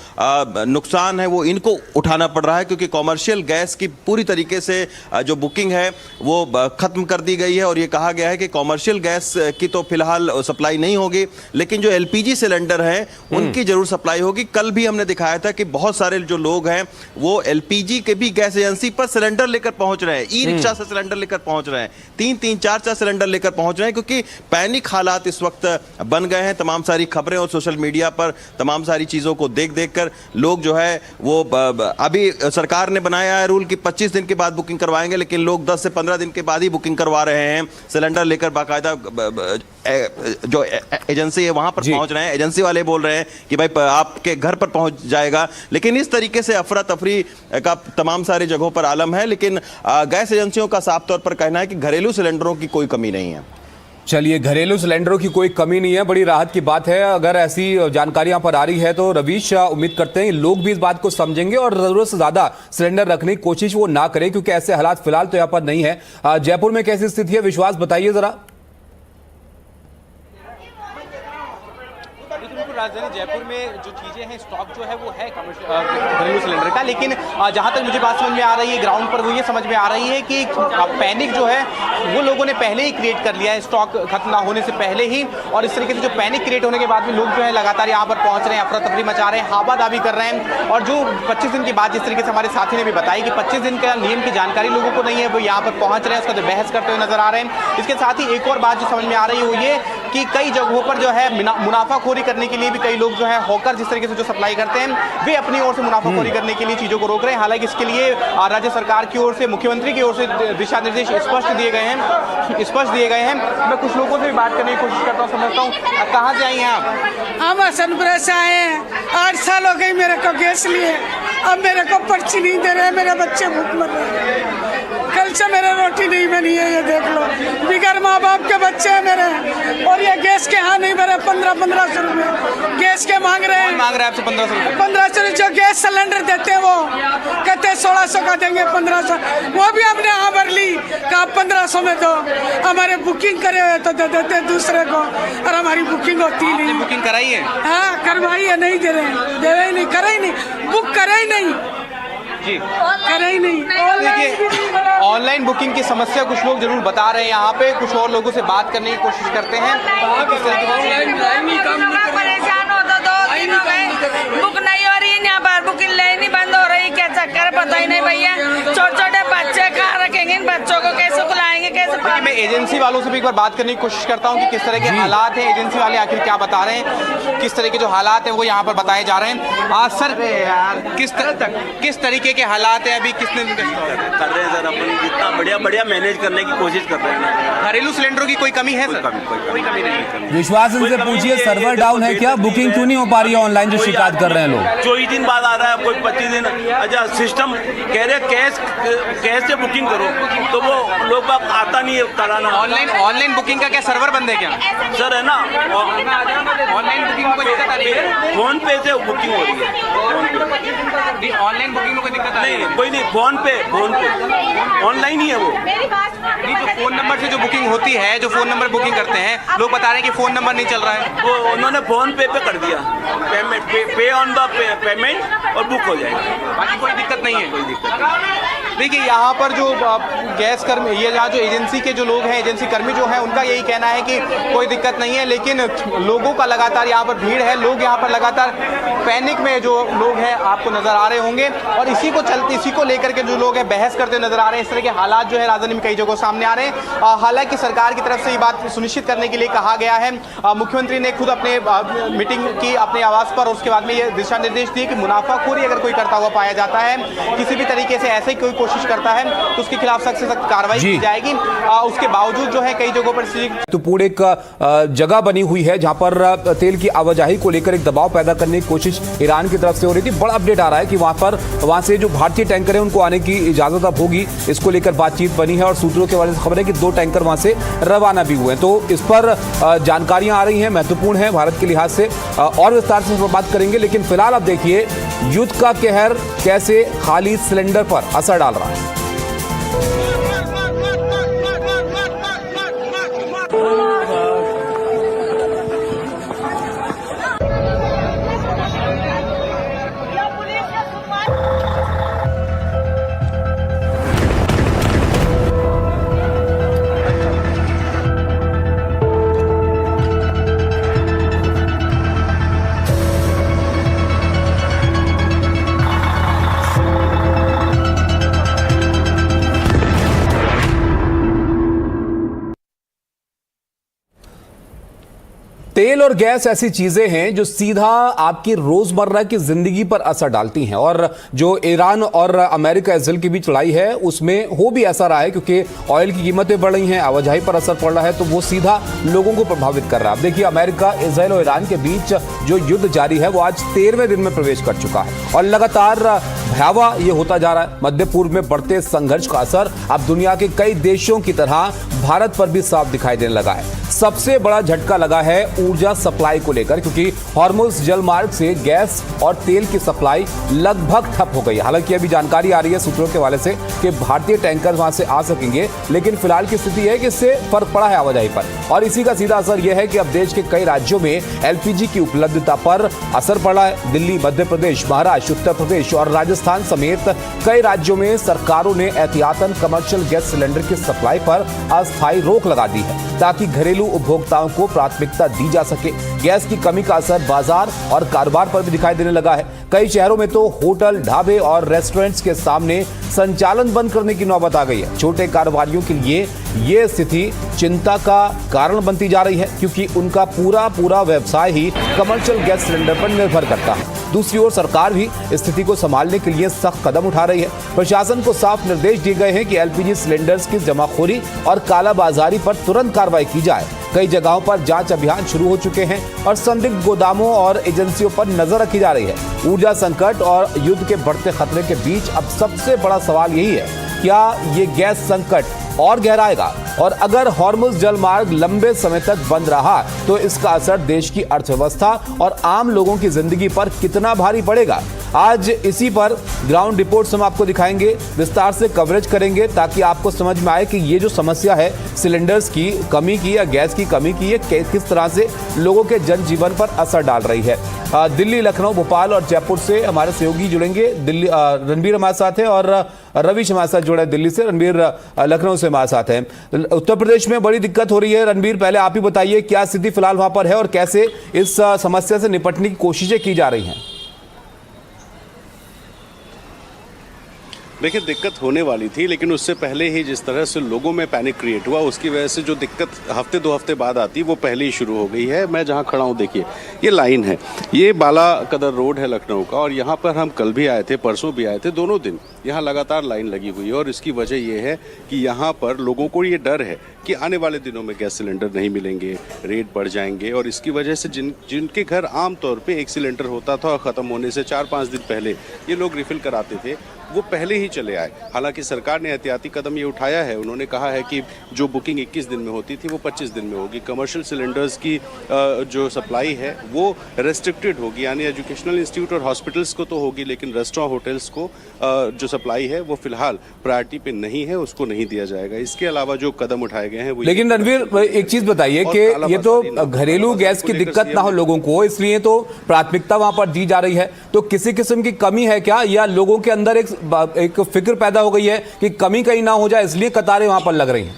Speaker 20: नुकसान है वो इनको उठाना पड़ रहा है, क्योंकि कॉमर्शियल गैस की पूरी तरीके से जो बुकिंग है वो ख़त्म कर दी गई है। और ये कहा गया है कि कॉमर्शियल गैस की तो फिलहाल सप्लाई नहीं होगी, लेकिन जो एलपीजी सिलेंडर हैं उनकी जरूर सप्लाई होगी। कल भी हमने दिखाया था कि बहुत सारे जो लोग हैं वो एलपीजी के भी गैस एजेंसी पर सिलेंडर लेकर पहुंच रहे हैं, ई रिक्शा से सिलेंडर लेकर पहुंच रहे हैं, 3-3, 4-4 सिलेंडर लेकर पहुंच रहे हैं, क्योंकि पैनिक हालात इस वक्त बन गए हैं। तमाम सारी खबरें और सोशल मीडिया पर तमाम सारी चीज़ों को देख देख कर लोग जो है वो, अभी सरकार ने बनाया है रूल कि 25 दिन के बाद बुकिंग करवाएंगे, लेकिन लोग 10 से 15 दिन के बाद ही बुकिंग करवा रहे हैं, सिलेंडर लेकर बाकायदा जो एजेंसी है वहां पर पहुंच रहे हैं। एजेंसी वाले बोल रहे हैं कि भाई आपके घर पर पहुंच जाएगा, लेकिन इस तरीके से अफरा तफरी का तमाम सारी जगहों पर आलम है। लेकिन गैस एजेंसियों का साफ तौर पर कहना है कि घरेलू सिलेंडरों की कोई कमी नहीं है।
Speaker 3: चलिए, घरेलू सिलेंडरों की कोई कमी नहीं है, बड़ी राहत की बात है। अगर ऐसी जानकारी यहाँ पर आ रही है तो रवीश, उम्मीद करते हैं लोग भी इस बात को समझेंगे और जरूरत से ज्यादा सिलेंडर रखने की कोशिश वो ना करें, क्योंकि ऐसे हालात फिलहाल तो यहाँ पर नहीं है। जयपुर में कैसी स्थिति है, विश्वास बताइए जरा।
Speaker 21: राजधानी जयपुर में जो चीज़ें हैं, स्टॉक जो है वो है घरेलू सिलेंडर का, लेकिन जहां तक मुझे बात समझ में आ रही है ग्राउंड पर वो ये समझ में आ रही है कि पैनिक जो है वो लोगों ने पहले ही क्रिएट कर लिया है, स्टॉक खत्म ना होने से पहले ही। और इस तरीके से जो पैनिक क्रिएट होने के बाद भी लोग जो है लगातार यहाँ पर पहुँच रहे हैं, अफरा तफरी मचा रहे हैं, हाबादाबी कर रहे हैं। और जो 25 दिन की बात जिस तरीके से हमारे साथी ने भी बताई कि 25 दिन का नियम की जानकारी लोगों को नहीं है, वो यहाँ पर पहुँच रहे हैं, उसका बहस करते हुए नजर आ रहे हैं। इसके साथ ही एक और बात जो समझ में आ रही है वो ये कि कई जगहों पर जो है मुनाफाखोरी करने के लिए भी कई लोग जो है होकर जिस तरीके से जो सप्लाई करते हैं वे अपनी ओर से मुनाफाखोरी करने के लिए चीजों को रोक रहे हैं। हालांकि इसके लिए राज्य सरकार की ओर से, मुख्यमंत्री की ओर से दिशा निर्देश स्पष्ट दिए गए हैं। मैं कुछ लोगों से भी बात करने की कोशिश करता हूँ, समझता हूँ। कहाँ से आई हैं आप?
Speaker 22: हम हसनपुर से आए हैं। 8 साल हो गए मेरे को गैस लिए, अब मेरे को पर्ची नहीं दे रहे, मेरे बच्चे भूख मर रहे हैं। कल से मेरे रोटी नहीं बनी है, ये देख लो, बिगर माँ बाप के बच्चे हैं मेरे, और ये गैस के यहाँ नहीं भरे। 1500 रुपये गैस के मांग रहे हैं।
Speaker 21: मांग रहे हैं आपसे
Speaker 22: 1500 जो गैस सिलेंडर देते हैं वो कहते हैं 1600 का देंगे, 1500 वो भी हमने यहाँ भर ली, कहा 1500 में दो, हमारे बुकिंग करे हुए तो दे देते दूसरे को, और हमारी बुकिंग होती नहीं।
Speaker 21: बुकिंग कराई है?
Speaker 22: हाँ करवाई है, नहीं दे रहे, दे रहे नहीं, करे ही नहीं, बुक करे ही नहीं
Speaker 21: जी,
Speaker 22: करे ही नहीं।
Speaker 21: देखिए, ऑनलाइन बुकिंग की समस्या कुछ लोग जरूर बता रहे हैं यहाँ पे, कुछ और लोगों से बात करने की कोशिश करते हैं।
Speaker 22: परेशान हो तो 2 दिन हो गए, बुक नहीं हो रही है यहाँ पर, बुकिंग नहीं बंद हो रही, क्या चक्कर पता ही नहीं भैया। छोटे-छोटे बच्चे कहाँ रखेंगे, इन बच्चों को कैसे बुलाएंगे, कैसे?
Speaker 21: मैं एजेंसी वालों से भी एक बार बात करने की कोशिश करता हूँ कि किस तरह के हालात हैं, एजेंसी वाले आखिर क्या बता रहे हैं, किस तरह के जो हालात हैं वो यहाँ पर बताए जा रहे हैं। सर किस तरीके के हालात हैं अभी, किसने कर रहे हैं सर? अपन जितना बढ़िया मैनेज करने की कोशिश कर रहे हैं। घरेलू सिलेंडरों की कोई कमी है सर? कोई कमी नहीं।
Speaker 3: विश्वास इनसे पूछिए, सर्वर डाउन है क्या, बुकिंग क्यों नहीं हो पा रही है ऑनलाइन जो शिकायत कर रहे हैं लोग?
Speaker 23: 24 दिन बाद आ रहा है, कोई 25 दिन। अच्छा, सिस्टम कह रहे कैश से बुकिंग करो, तो वो लोग बाग आता नहीं है कराना।
Speaker 21: ऑनलाइन बुकिंग का क्या सर्वर बंद है क्या
Speaker 23: सर? है ना,
Speaker 21: ऑनलाइन बुकिंग में कोई दिक्कत आ रही है?
Speaker 23: फोन पे से बुकिंग हो रही है।
Speaker 21: ऑनलाइन बुकिंग में कोई दिक्कत आ रही है?
Speaker 23: कोई नहीं, फोन पे ऑनलाइन ही है वो।
Speaker 21: नहीं, जो फोन नंबर से जो बुकिंग होती है, जो फोन नंबर बुकिंग करते हैं, लोग बता रहे हैं कि फोन नंबर नहीं चल रहा है।
Speaker 23: वो उन्होंने फोन पे कर दिया, पेमेंट पे ऑन द पेमेंट और बुक हो जाएगा।
Speaker 21: बाकी कोई दिक्कत नहीं है?
Speaker 23: कोई दिक्कत नहीं।
Speaker 21: देखिए यहाँ पर जो गैस कर्मी, ये यहाँ जो एजेंसी के जो लोग हैं, एजेंसी कर्मी जो हैं, उनका यही कहना है कि कोई दिक्कत नहीं है, लेकिन लोगों का लगातार यहाँ पर भीड़ है, लोग यहाँ पर लगातार पैनिक में जो लोग हैं आपको नजर आ रहे होंगे, और इसी को लेकर के जो लोग हैं बहस करते नजर आ रहे हैं। इस तरह के हालात जो है राजधानी में कई जगहों सामने आ रहे हैं। हालांकि सरकार की तरफ से ये बात सुनिश्चित करने के लिए कहा गया है, मुख्यमंत्री ने खुद अपने मीटिंग की अपने आवास पर, उसके बाद में ये दिशा निर्देश दिए कि मुनाफाखोरी अगर कोई करता हुआ पाया जाता है, किसी भी तरीके से ऐसे कोई कोशिश करता है तो उसके खिलाफ सख्त से सख्त कार्रवाई की जाएगी। उसके बावजूद जो है कई जगहों पर
Speaker 3: तो पूरे एक जगह बनी हुई है जहां पर तेल की आवाजाही को लेकर एक दबाव पैदा करने की कोशिश ईरान की तरफ से हो रही थी। बड़ा अपडेट आ रहा है कि वहां से जो भारतीय टैंकर है उनको आने की इजाजत अब होगी, इसको लेकर बातचीत बनी है और सूत्रों के हवाले से खबर है कि 2 टैंकर वहां से रवाना भी हुए हैं। तो इस पर जानकारियां आ रही हैं, महत्वपूर्ण है भारत के लिहाज से, और विस्तार से बात करेंगे। लेकिन फिलहाल अब देखिए युद्ध का कहर कैसे खाली सिलेंडर पर असर डाल रहा है। तेल और गैस ऐसी चीजें हैं जो सीधा आपकी रोजमर्रा की जिंदगी पर असर डालती हैं, और जो ईरान और अमेरिका इसराइल के बीच लड़ाई है उसमें हो भी ऐसा रहा है, क्योंकि ऑयल की कीमतें बढ़ रही हैं, आवाजाही पर असर पड़ रहा है, तो वो सीधा लोगों को प्रभावित कर रहा है। अब देखिए अमेरिका, इसराइल और ईरान के बीच जो युद्ध जारी है वो आज 13वें दिन में प्रवेश कर चुका है और लगातार भयावह ये होता जा रहा है। मध्य पूर्व में बढ़ते संघर्ष का असर अब दुनिया के कई देशों की तरह भारत पर भी साफ दिखाई देने लगा है। सबसे बड़ा झटका लगा है ऊर्जा सप्लाई को लेकर, क्योंकि हॉर्मुज़ जलमार्ग से गैस और तेल की सप्लाई लगभग ठप हो गई। हालांकि अभी जानकारी आ रही है सूत्रों के हवाले से कि भारतीय टैंकर वहां से आ सकेंगे, लेकिन फिलहाल की स्थिति है कि इससे फर्क पड़ा है आवाजाही पर, और इसी का सीधा असर यह है कि अब देश के कई राज्यों में एलपीजी की उपलब्धता पर असर पड़ा है। दिल्ली, मध्य प्रदेश, महाराष्ट्र, उत्तर प्रदेश और राजस्थान समेत कई राज्यों में सरकारों ने एहतियातन कमर्शियल गैस सिलेंडर की सप्लाई पर अस्थायी रोक लगा दी है, ताकि घरेलू उपभोक्ताओं को प्राथमिकता दी जा सके। गैस की कमी का असर बाजार और कारोबार पर भी दिखाई देने लगा है। कई शहरों में तो होटल, ढाबे और रेस्टोरेंट्स के सामने संचालन बंद करने की नौबत आ गई है। छोटे कारोबारियों के लिए ये स्थिति चिंता का कारण बनती जा रही है, क्योंकि उनका पूरा व्यवसाय ही कमर्शियल गैस सिलेंडर पर निर्भर करता है। दूसरी ओर सरकार भी स्थिति को संभालने के लिए सख्त कदम उठा रही है। प्रशासन को साफ निर्देश दिए गए हैं कि एलपीजी सिलेंडर्स की जमाखोरी और कालाबाजारी पर तुरंत कार्रवाई की जाए। कई जगहों पर जांच अभियान शुरू हो चुके हैं और संदिग्ध गोदामों और एजेंसियों पर नजर रखी जा रही है। ऊर्जा संकट और युद्ध के बढ़ते खतरे के बीच अब सबसे बड़ा सवाल यही है, क्या ये गैस संकट और गहराएगा, और अगर हॉर्मुज़ जलमार्ग लंबे समय तक बंद रहा तो इसका असर देश की अर्थव्यवस्था और आम लोगों की जिंदगी पर कितना भारी पड़ेगा। आज इसी पर ग्राउंड रिपोर्ट्स हम आपको दिखाएंगे, विस्तार से कवरेज करेंगे, ताकि आपको समझ में आए कि ये जो समस्या है सिलेंडर्स की कमी की या गैस की कमी की, ये किस तरह से लोगों के जनजीवन पर असर डाल रही है। दिल्ली, लखनऊ, भोपाल और जयपुर से हमारे सहयोगी जुड़ेंगे। दिल्ली रणबीर हमारे साथ है और रविश हमारे साथ जुड़ा है दिल्ली से, रणबीर लखनऊ से हमारे साथ है। उत्तर प्रदेश में बड़ी दिक्कत हो रही है। रणबीर, पहले आप ही बताइए क्या स्थिति फिलहाल वहां पर है और कैसे इस समस्या से निपटने की कोशिशें की जा रही हैं।
Speaker 19: देखिए दिक्कत होने वाली थी, लेकिन उससे पहले ही जिस तरह से लोगों में पैनिक क्रिएट हुआ, उसकी वजह से जो दिक्कत हफ्ते 2 हफ्ते बाद आती वो पहले ही शुरू हो गई है। मैं जहां खड़ा हूं देखिए ये लाइन है, ये बाला कदर रोड है लखनऊ का, और यहां पर हम कल भी आए थे, परसों भी आए थे, दोनों दिन यहाँ लगातार लाइन लगी हुई है। और इसकी वजह ये है कि यहाँ पर लोगों को ये डर है कि आने वाले दिनों में गैस सिलेंडर नहीं मिलेंगे, रेट बढ़ जाएंगे, और इसकी वजह से जिनके घर आमतौर पे 1 सिलेंडर होता था और ख़त्म होने से 4-5 दिन पहले ये लोग रिफ़िल कराते थे, वो पहले ही चले आए। हालांकि सरकार ने एहतियाती कदम ये उठाया है, उन्होंने कहा है कि जो बुकिंग 21 दिन में होती थी वो 25 दिन में होगी। कमर्शियल सिलेंडर्स की जो सप्लाई है वो रेस्ट्रिक्टेड होगी, यानी एजुकेशनल इंस्टीट्यूट और हॉस्पिटल्स को तो होगी, लेकिन रेस्टोरेंट, होटल्स को जो सप्लाई है वो फिलहाल प्रायोरिटी पे नहीं है, उसको नहीं दिया जाएगा। इसके अलावा जो कदम उठाए गए गए हैं वो।
Speaker 3: लेकिन रणवीर एक चीज बताइए कि ये तो घरेलू गैस की दिक्कत ना हो लोगों को, इसलिए तो प्राथमिकता वहां पर दी जा रही है। तो किसी किस्म की कमी है क्या, या लोगों के अंदर एक फिक्र पैदा हो गई है कि कमी कहीं ना हो जाए, इसलिए कतारें वहां पर लग रही हैं?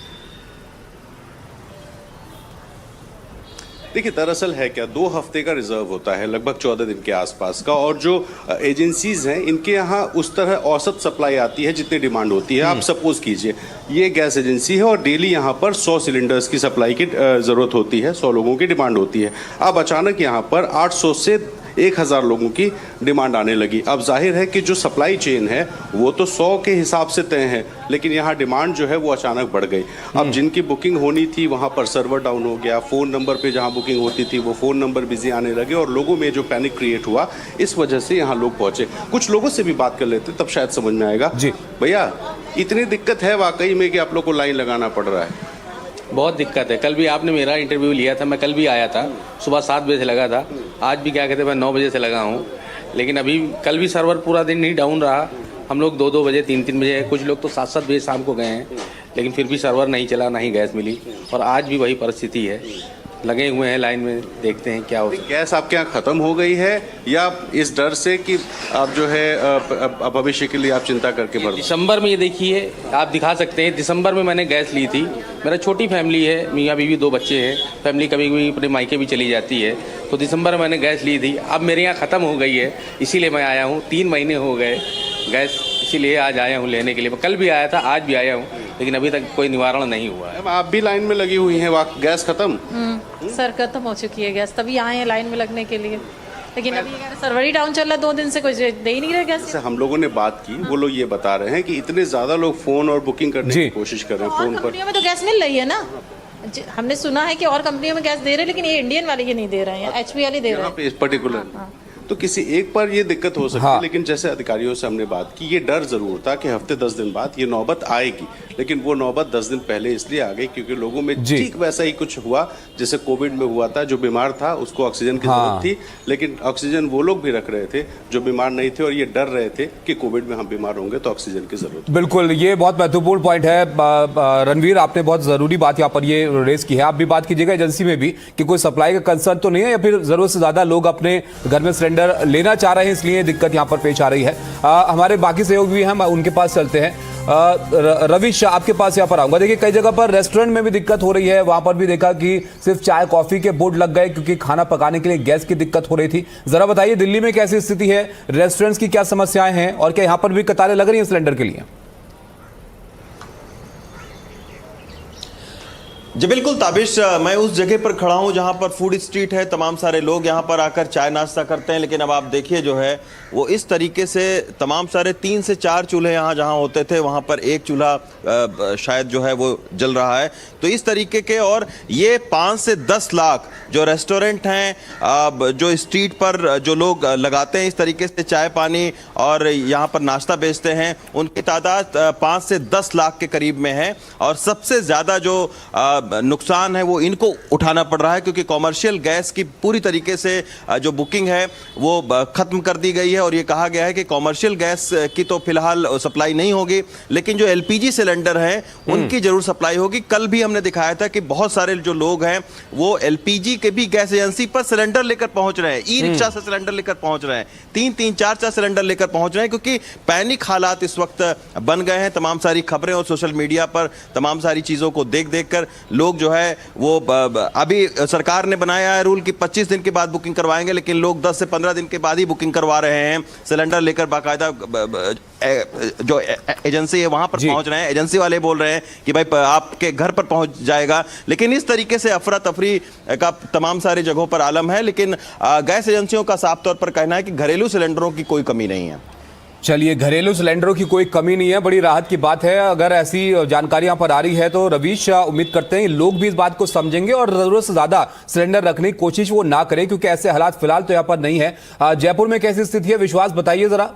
Speaker 19: देखिए दरअसल है क्या, 2 हफ्ते का रिजर्व होता है, लगभग 14 दिन के आसपास का, और जो एजेंसीज हैं इनके यहाँ उस तरह औसत सप्लाई आती है जितनी डिमांड होती है। आप सपोज कीजिए ये गैस एजेंसी है और डेली यहाँ पर 100 सिलेंडर्स की सप्लाई की ज़रूरत होती है, 100 लोगों की डिमांड होती है। अब अचानक यहाँ पर 800 से 1000 लोगों की डिमांड आने लगी। अब जाहिर है कि जो सप्लाई चेन है वो तो 100 के हिसाब से तय है, लेकिन यहाँ डिमांड जो है वो अचानक बढ़ गई। अब जिनकी बुकिंग होनी थी वहाँ पर सर्वर डाउन हो गया, फ़ोन नंबर पे जहाँ बुकिंग होती थी वो फ़ोन नंबर बिजी आने लगे, और लोगों में जो पैनिक क्रिएट हुआ इस वजह से यहाँ लोग पहुँचे। कुछ लोगों से भी बात कर लेते तब शायद समझ में आएगा। जी भैया, इतनी दिक्कत है वाकई में कि आप लोग को लाइन लगाना पड़ रहा है?
Speaker 6: बहुत दिक्कत है। कल भी आपने मेरा इंटरव्यू लिया था, मैं कल भी आया था, सुबह 7 बजे से लगा था, आज भी क्या कहते हैं मैं 9 बजे से लगा हूँ, लेकिन अभी कल भी सर्वर पूरा दिन नहीं डाउन रहा। हम लोग 2-2 बजे 3-3 बजे, कुछ लोग तो 7-7 बजे शाम को गए हैं, लेकिन फिर भी सर्वर नहीं चला, ना ही गैस मिली, और आज भी वही परिस्थिति है। लगे हुए हैं लाइन में, देखते हैं क्या होता है।
Speaker 19: गैस आपके यहाँ ख़त्म हो गई है या इस डर से कि आप जो है भविष्य के लिए आप चिंता करके भर?
Speaker 6: दिसंबर में ये देखिए, आप दिखा सकते हैं, दिसंबर में मैंने गैस ली थी। मेरा छोटी फैमिली है, मियाँ बीवी 2 बच्चे हैं, फैमिली कभी कभी अपने मायके भी चली जाती है, तो दिसंबर में मैंने गैस ली थी। अब मेरे यहाँ ख़त्म हो गई है, इसीलिए मैं आया हूँ। 3 महीने हो गए गैस, इसीलिए आज आया हूँ लेने के लिए। मैं कल भी आया था, आज भी आया हूँ, लेकिन अभी तक कोई निवारण नहीं हुआ है।
Speaker 19: आप भी लाइन में लगी हुई हैं, गैस खत्म?
Speaker 8: सर खत्म हो चुकी है गैस, तभी आए हैं लाइन में लगने के लिए, लेकिन अभी सर्वर ही डाउन चल रहा है, 2 दिन से कुछ दे ही नहीं रहे गैस।
Speaker 19: हम लोगों ने बात की, वो लोग ये बता रहे हैं कि इतने ज्यादा लोग फोन और बुकिंग करने की कोशिश कर रहे हैं फोन पर।
Speaker 8: कंपनियों में तो गैस मिल रही है ना, हमने सुना है कि और कंपनियों में गैस दे रहे हैं, लेकिन ये इंडियन वाले ये नहीं दे रहे हैं, HP वाले दे रहे हैं
Speaker 19: इस पर्टिकुलर। तो किसी एक पर ये दिक्कत हो सकती है, लेकिन जैसे अधिकारियों से हमने बात की, ये डर जरूर था कि हफ्ते 10 दिन बाद ये नौबत आएगी, लेकिन वो नौबत 10 दिन पहले इसलिए आ गई क्योंकि लोगों में ठीक वैसा ही कुछ हुआ जैसे कोविड में हुआ था। जो बीमार था उसको ऑक्सीजन की जरूरत थी, लेकिन ऑक्सीजन वो लोग भी रख रहे थे जो बीमार नहीं थे, और ये डर रहे थे कि कोविड में हम बीमार होंगे तो ऑक्सीजन की जरूरत।
Speaker 3: बिल्कुल, ये बहुत महत्वपूर्ण पॉइंट है रणवीर, आपने बहुत जरूरी बात यहाँ पर ये रेस की है। आप भी बात कीजिएगा एजेंसी में भी कि कोई सप्लाई का कंसर्न तो नहीं है, या फिर जरूरत से ज्यादा लोग अपने घर में सिलेंडर लेना चाह रहे हैं, इसलिए दिक्कत यहां पर पेश आ रही है। हमारे बाकी सहयोगी भी हैं, उनके पास चलते हैं। रविश, आपके पास यहां पर आऊंगा। देखिए, कई जगह पर रेस्टोरेंट में भी दिक्कत हो रही है, वहां पर भी देखा कि सिर्फ चाय कॉफी के बोर्ड लग गए क्योंकि खाना पकाने के लिए गैस की दिक्कत हो रही थी। जरा बताइए दिल्ली में कैसी स्थिति है, रेस्टोरेंट्स की क्या समस्याएं हैं, और क्या यहां पर भी कतारें लग रही हैं सिलेंडर के लिए?
Speaker 20: जी बिल्कुल ताबिश, मैं उस जगह पर खड़ा हूं जहां पर फूड स्ट्रीट है, तमाम सारे लोग यहां पर आकर चाय नाश्ता करते हैं, लेकिन अब आप देखिए जो है वो इस तरीके से तमाम सारे 3 से 4 चूल्हे जहां होते थे वहां पर एक चूल्हा शायद जो है वो जल रहा है। तो इस तरीके के, और ये 5 से 10 लाख जो रेस्टोरेंट हैं, जो स्ट्रीट पर जो लोग लगाते हैं इस तरीके से चाय पानी और यहाँ पर नाश्ता बेचते हैं, उनकी तादाद 5 से 10 लाख के करीब में है। और सबसे ज़्यादा जो नुकसान है वो इनको उठाना पड़ रहा है, क्योंकि कॉमर्शियल गैस की पूरी तरीके से जो बुकिंग है वो ख़त्म कर दी गई है, और ये कहा गया है कि कॉमर्शियल गैस की तो फिलहाल सप्लाई नहीं होगी, लेकिन जो LPG सिलेंडर हैं उनकी जरूर सप्लाई होगी। कल भी हमने दिखाया था कि बहुत सारे जो लोग हैं वो LPG के भी गैस एजेंसी पर सिलेंडर लेकर पहुंच रहे हैं, ई-रिक्शा से सिलेंडर लेकर पहुंच रहे हैं, 3-3, 4-4 सिलेंडर लेकर पहुंच रहे हैं, क्योंकि पैनिक हालात इस वक्त बन गए हैं। तमाम सारी खबरें और सोशल मीडिया पर तमाम सारी चीज़ों को देख देख कर लोग जो है वो, अभी सरकार ने बनाया है रूल कि 25 दिन के बाद बुकिंग करवाएंगे, लेकिन लोग 10 से 15 दिन के बाद ही बुकिंग करवा रहे हैं, सिलेंडर लेकर बाकायदा जो एजेंसी है वहां पर पहुंच रहे हैं। एजेंसी वाले बोल रहे हैं कि भाई आपके घर पर पहुंच जाएगा, लेकिन इस तरीके से अफरा तफरी का तमाम सारी जगहों पर आलम है। लेकिन गैस एजेंसियों का साफ तौर पर कहना है कि घरेलू सिलेंडरों की कोई कमी नहीं है।
Speaker 3: चलिए, घरेलू सिलेंडरों की कोई कमी नहीं है, बड़ी राहत की बात है। अगर ऐसी जानकारी यहाँ पर आ रही है तो रवीश, उम्मीद करते हैं लोग भी इस बात को समझेंगे और जरूरत से ज्यादा सिलेंडर रखने की कोशिश वो ना करें, क्योंकि ऐसे हालात फिलहाल तो यहाँ पर नहीं है। जयपुर में कैसी स्थिति है, विश्वास बताइए जरा।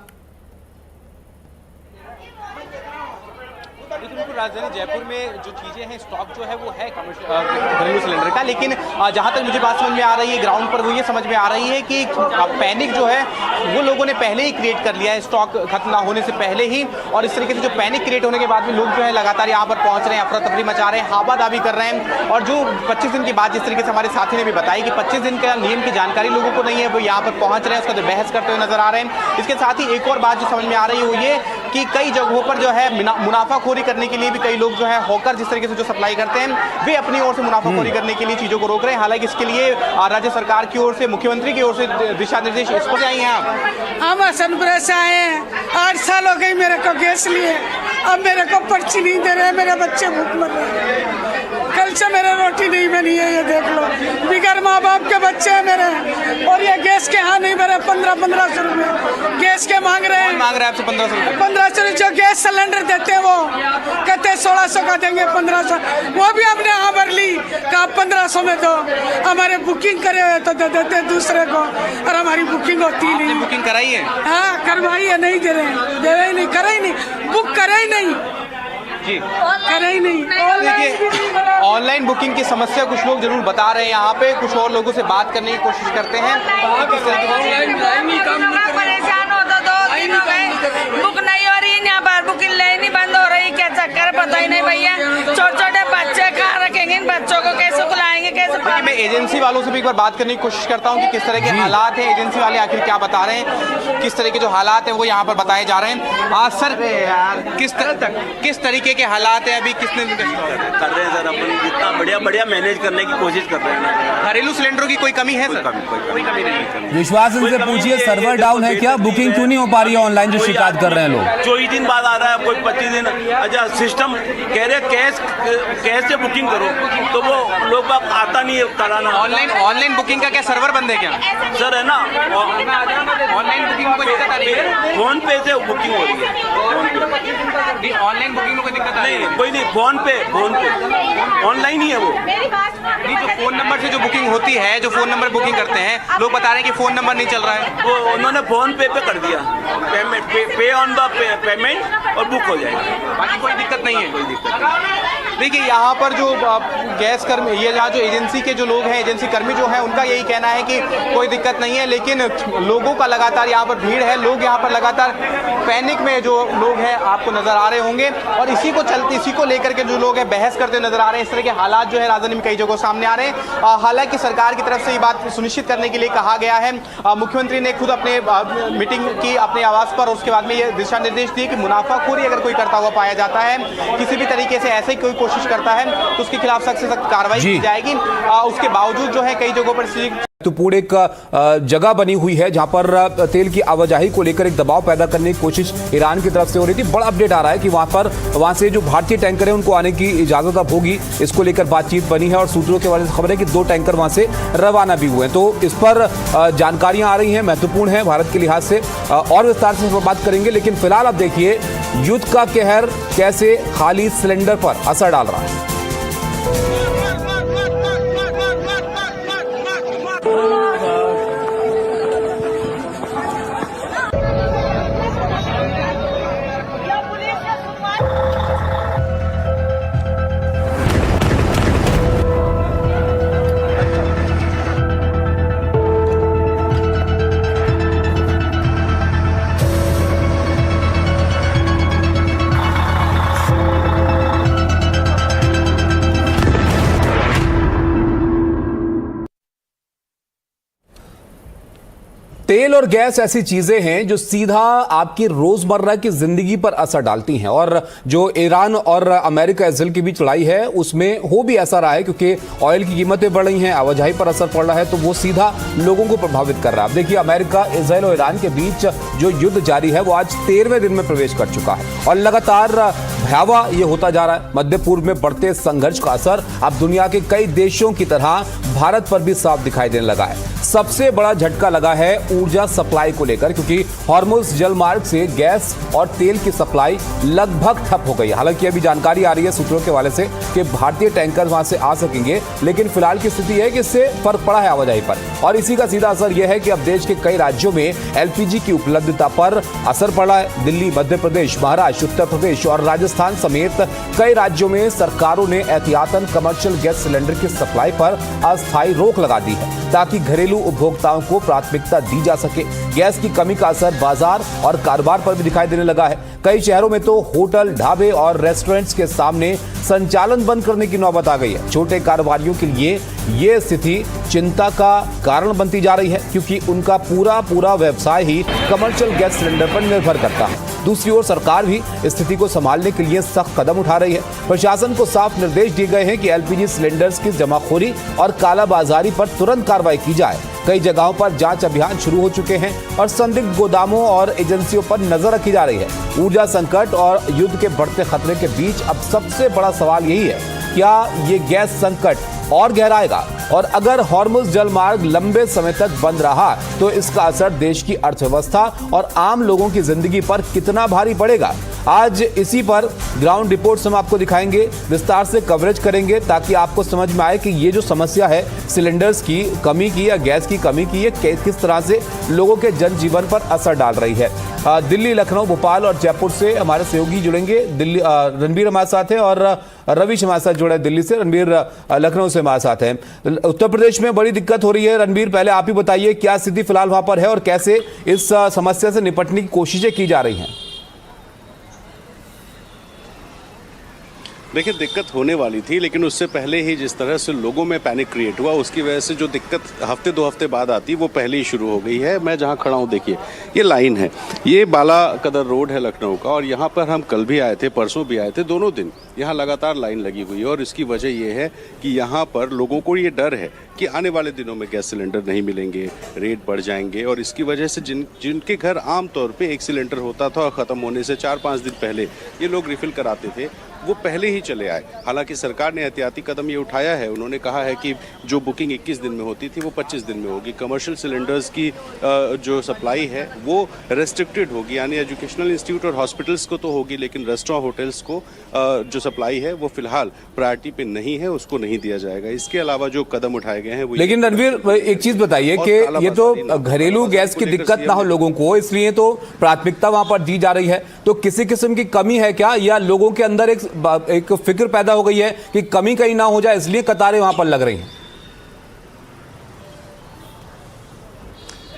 Speaker 21: राजधानी जयपुर में जो चीजें हैं हैं स्टॉक जो है वो है घरेलू सिलेंडर का, लेकिन जहां तक मुझे बात समझ में आ रही है ग्राउंड पर वो ये समझ में आ रही है कि पैनिक जो है वो लोगों ने पहले ही क्रिएट कर लिया है स्टॉक खत्म ना होने से पहले ही। और इस तरीके से जो पैनिक क्रिएट होने के बाद में लोग जो है लगातार यहाँ पर पहुंच रहे हैं, अफरा तफरी मचा रहे हैं, हावा दावी कर रहे हैं। और जो 25 दिन की बात जिस तरीके से हमारे साथी ने भी बताई कि 25 दिन का नियम की जानकारी लोगों को नहीं है, वो यहाँ पर पहुंच रहे हैं, उसका जो बहस करते हुए नजर आ रहे हैं। इसके साथ ही एक और बात जो समझ में आ रही है वो ये कि कई जगहों पर जो है मुनाफाखोरी करने के लिए भी कई लोग जो है हॉकर जिस तरीके से जो सप्लाई करते हैं वे अपनी ओर से मुनाफाखोरी करने के लिए चीजों को रोक रहे हैं। हालांकि इसके लिए राज्य सरकार की ओर से, मुख्यमंत्री की ओर से दिशा निर्देश स्पष्ट आई हैं। आप
Speaker 22: हम हसनपुर से आए हैं, 8 साल हो गए मेरे को गैस लिए, अब मेरे को पर्ची नहीं दे रहे, मेरे बच्चे भूख मर रहे हैं। कल से मेरे रोटी नहीं बनी है, ये देख लो, बिगर माँ बाप के बच्चे हैं मेरे, और ये गैस के यहाँ नहीं भरे 1500 रुपये गैस के मांग रहे हैं।
Speaker 21: मांग रहे हैं आपसे
Speaker 22: 1500 जो गैस सिलेंडर देते हैं वो कहते हैं 1600 का देंगे, 1500 वो भी हमने यहाँ भर ली, कहा 1500 में दो, हमारे बुकिंग करे हुए तो दे देते दूसरे को, और हमारी बुकिंग होती नहीं।
Speaker 21: बुकिंग कराई है?
Speaker 22: हाँ करवाई है, नहीं दे रहे ही नहीं, करे ही नहीं, बुक करे ही नहीं
Speaker 21: जी,
Speaker 22: करे ही नहीं।
Speaker 21: देखिए ऑनलाइन बुकिंग की समस्या कुछ लोग जरूर बता रहे हैं, यहाँ पे कुछ और लोगों से बात करने की कोशिश करते हैं।
Speaker 22: परेशान हो तो 2 दिन हो गए, बुक नहीं हो रही, यहाँ पर बुकिंग नहीं बंद हो रही, क्या चक्कर पता ही नहीं भैया। छोटे छोटे बच्चे कहाँ रखेंगे, इन बच्चों को कैसे बुलाएंगे, कैसे?
Speaker 21: मैं एजेंसी वालों से भी एक बार बात करने की कोशिश करता हूँ कि किस तरह के हालात हैं, एजेंसी वाले आखिर क्या बता रहे हैं, किस तरह के जो हालात हैं वो यहाँ पर बताए जा रहे हैं। आज सर किस तरीके के हालात हैं, अभी किसने
Speaker 23: कर रहे हैं सर, अपन जितना बढ़िया मैनेज करने की कोशिश कर रहे हैं।
Speaker 21: घरेलू सिलेंडरों की कोई कमी है सर?
Speaker 23: कोई कमी नहीं।
Speaker 3: विश्वास इनसे पूछिए, सर्वर डाउन है क्या, बुकिंग क्यों नहीं हो पा रही है ऑनलाइन, जो शिकायत कर रहे हैं लोग?
Speaker 23: 24 दिन बाद आ रहा है, कोई 25 दिन। अच्छा सिस्टम कह रहे कैश से बुकिंग करो, तो वो लोग आता नहीं है कराना।
Speaker 21: ऑनलाइन बुकिंग का क्या सर्वर बंद है क्या
Speaker 23: सर? है ना,
Speaker 21: ऑनलाइन बुकिंग में कोई दिक्कत आ रही है?
Speaker 23: फोन पे से बुकिंग हो रही है।
Speaker 21: ऑनलाइन बुकिंग में कोई दिक्कत आ रही है?
Speaker 23: नहीं, कोई नहीं, फोन पे ऑनलाइन ही है वो।
Speaker 21: नहीं, जो फोन नंबर से जो बुकिंग होती है, जो फोन नंबर बुकिंग करते हैं लोग बता रहे हैं कि फोन नंबर नहीं चल रहा है,
Speaker 23: वो उन्होंने फोन पे कर दिया, पेमेंट पे ऑन द पेमेंट और बुक हो जाएगा,
Speaker 21: बाकी कोई दिक्कत नहीं है।
Speaker 23: कोई दिक्कत नहीं।
Speaker 21: देखिए यहाँ पर जो गैस कर्मी, ये यहाँ जो एजेंसी के जो लोग हैं, एजेंसी कर्मी जो हैं, उनका यही कहना है कि कोई दिक्कत नहीं है, लेकिन लोगों का लगातार यहाँ पर भीड़ है, लोग यहाँ पर लगातार पैनिक में जो लोग हैं आपको नजर आ रहे होंगे, और इसी को लेकर के जो लोग हैं बहस करते नजर आ रहे हैं। इस तरह के हालात जो है राजधानी में कई जगहों सामने आ रहे हैं। हालांकि सरकार की तरफ से ये बात सुनिश्चित करने के लिए कहा गया है, मुख्यमंत्री ने खुद अपने मीटिंग की अपने आवास पर, उसके बाद में ये दिशा निर्देश दिए कि मुनाफाखोरी अगर कोई करता हुआ पाया जाता है, किसी भी तरीके से ऐसे कोई कोशिश करता है तो उसके खिलाफ सख्त से सख्त कार्रवाई की जाएगी। उसके बावजूद जो है कई जगहों पर
Speaker 3: तो पूरे एक जगह बनी हुई है जहां पर तेल की आवाजाही को लेकर एक दबाव पैदा करने की कोशिश ईरान की तरफ से हो रही थी। बड़ा अपडेट आ रहा है कि वहां से जो भारतीय टैंकर है उनको आने की इजाजत अब होगी, इसको लेकर बातचीत बनी है और सूत्रों के हवाले से खबर है कि 2 टैंकर वहां से रवाना भी हुए हैं। तो इस पर जानकारियां आ रही हैं, महत्वपूर्ण है भारत के लिहाज से, और विस्तार से बात करेंगे। लेकिन फिलहाल अब देखिए युद्ध का कहर कैसे खाली सिलेंडर पर असर डाल रहा है। तेल और गैस ऐसी चीजें हैं जो सीधा आपकी रोजमर्रा की जिंदगी पर असर डालती हैं, और जो ईरान और अमेरिका इसराइल के बीच लड़ाई है उसमें हो भी ऐसा रहा है, क्योंकि ऑयल की कीमतें बढ़ रही हैं, आवाजाही पर असर पड़ रहा है, तो वो सीधा लोगों को प्रभावित कर रहा है। अब देखिए अमेरिका, इसराइल और ईरान के बीच जो युद्ध जारी है वो आज 13वें दिन में प्रवेश कर चुका है और लगातार भयावह ये होता जा रहा है। मध्य पूर्व में बढ़ते संघर्ष का असर अब दुनिया के कई देशों की तरह भारत पर भी साफ दिखाई देने लगा है। सबसे बड़ा झटका लगा है ऊर्जा सप्लाई को लेकर, क्योंकि हॉर्मुज़ जलमार्ग से गैस और तेल की सप्लाई लगभग ठप हो गई। हालांकि अभी जानकारी आ रही है सूत्रों के हवाले से कि भारतीय टैंकर वहां से आ सकेंगे, लेकिन फिलहाल की स्थिति है कि इससे फर्क पड़ा है आवाजाही पर, और इसी का सीधा असर यह है कि अब देश के कई राज्यों में एलपीजी की उपलब्धता पर असर पड़ा है। दिल्ली, मध्य प्रदेश, महाराष्ट्र, उत्तर प्रदेश और राजस्थान राजस्थान समेत कई राज्यों में सरकारों ने एहतियातन कमर्शियल गैस सिलेंडर की सप्लाई पर अस्थायी रोक लगा दी है ताकि घरेलू उपभोक्ताओं को प्राथमिकता दी जा सके। गैस की कमी का असर बाजार और कारोबार पर भी दिखाई देने लगा है। कई शहरों में तो होटल, ढाबे और रेस्टोरेंट्स के सामने संचालन बंद करने की नौबत आ गई है। छोटे कारोबारियों के लिए ये स्थिति चिंता का कारण बनती जा रही है क्योंकि उनका पूरा व्यवसाय ही कमर्शियल गैस सिलेंडर पर निर्भर करता है। दूसरी ओर सरकार भी स्थिति को संभालने के लिए सख्त कदम उठा रही है। प्रशासन को साफ निर्देश दिए गए हैं कि एलपीजी सिलेंडर्स की जमाखोरी और कालाबाजारी पर तुरंत कार्रवाई की जाए। कई जगहों पर जांच अभियान शुरू हो चुके हैं और संदिग्ध गोदामों और एजेंसियों पर नजर रखी जा रही है। ऊर्जा संकट और युद्ध के बढ़ते खतरे के बीच अब सबसे बड़ा सवाल यही है, क्या ये गैस संकट और गहराएगा? और अगर हॉर्मुज़ जलमार्ग लंबे समय तक बंद रहा तो इसका असर देश की अर्थव्यवस्था और आम लोगों की जिंदगी पर कितना भारी पड़ेगा? आज इसी पर ग्राउंड रिपोर्ट्स हम आपको दिखाएंगे, विस्तार से कवरेज करेंगे ताकि आपको समझ में आए कि ये जो समस्या है सिलेंडर्स की कमी की या गैस की कमी की, ये किस तरह से लोगों के जनजीवन पर असर डाल रही है। दिल्ली, लखनऊ, भोपाल और जयपुर से हमारे सहयोगी जुड़ेंगे। दिल्ली रणबीर हमारे साथ हैं और रविश हमारे साथ जुड़े दिल्ली से, रणबीर लखनऊ से हमारे साथ हैं। उत्तर प्रदेश में बड़ी दिक्कत हो रही है। रणबीर, पहले आप ही बताइए क्या स्थिति फिलहाल वहां पर है और कैसे इस समस्या से निपटने की कोशिशें की जा रही हैं?
Speaker 19: देखिए, दिक्कत होने वाली थी, लेकिन उससे पहले ही जिस तरह से लोगों में पैनिक क्रिएट हुआ, उसकी वजह से जो दिक्कत हफ्ते 2 हफ्ते बाद आती वो पहले ही शुरू हो गई है। मैं जहां खड़ा हूं, देखिए ये लाइन है, ये बाला कदर रोड है लखनऊ का, और यहाँ पर हम कल भी आए थे, परसों भी आए थे, दोनों दिन यहाँ लगातार लाइन लगी हुई है। और इसकी वजह ये है कि यहाँ पर लोगों को ये डर है कि आने वाले दिनों में गैस सिलेंडर नहीं मिलेंगे, रेट बढ़ जाएंगे, और इसकी वजह से जिनके घर आमतौर पे 1 सिलेंडर होता था और ख़त्म होने से 4-5 दिन पहले ये लोग रिफ़िल कराते थे, वो पहले ही चले आए। हालांकि सरकार ने एहतियाती कदम ये उठाया है, उन्होंने कहा है कि जो बुकिंग 21 दिन में होती थी वो 25 दिन में होगी। कमर्शियल सिलेंडर्स की जो सप्लाई है वो रेस्ट्रिक्टेड होगी, यानी एजुकेशनल इंस्टीट्यूट और हॉस्पिटल्स को तो होगी, लेकिन रेस्टोरेंट, होटल्स को जो सप्लाई है वो फिलहाल प्रायोरिटी पे नहीं है, उसको नहीं दिया जाएगा। इसके अलावा जो कदम उठाए गए हैं वो, लेकिन
Speaker 3: रणवीर एक चीज बताइए कि ये तो घरेलू गैस की दिक्कत ना हो लोगों को, इसलिए तो प्राथमिकता वहां पर दी जा रही है। तो किसी किस्म की कमी है क्या, या लोगों के अंदर एक फिक्र पैदा हो गई है कि कमी कहीं ना हो जाए इसलिए कतारें वहां पर लग रही हैं?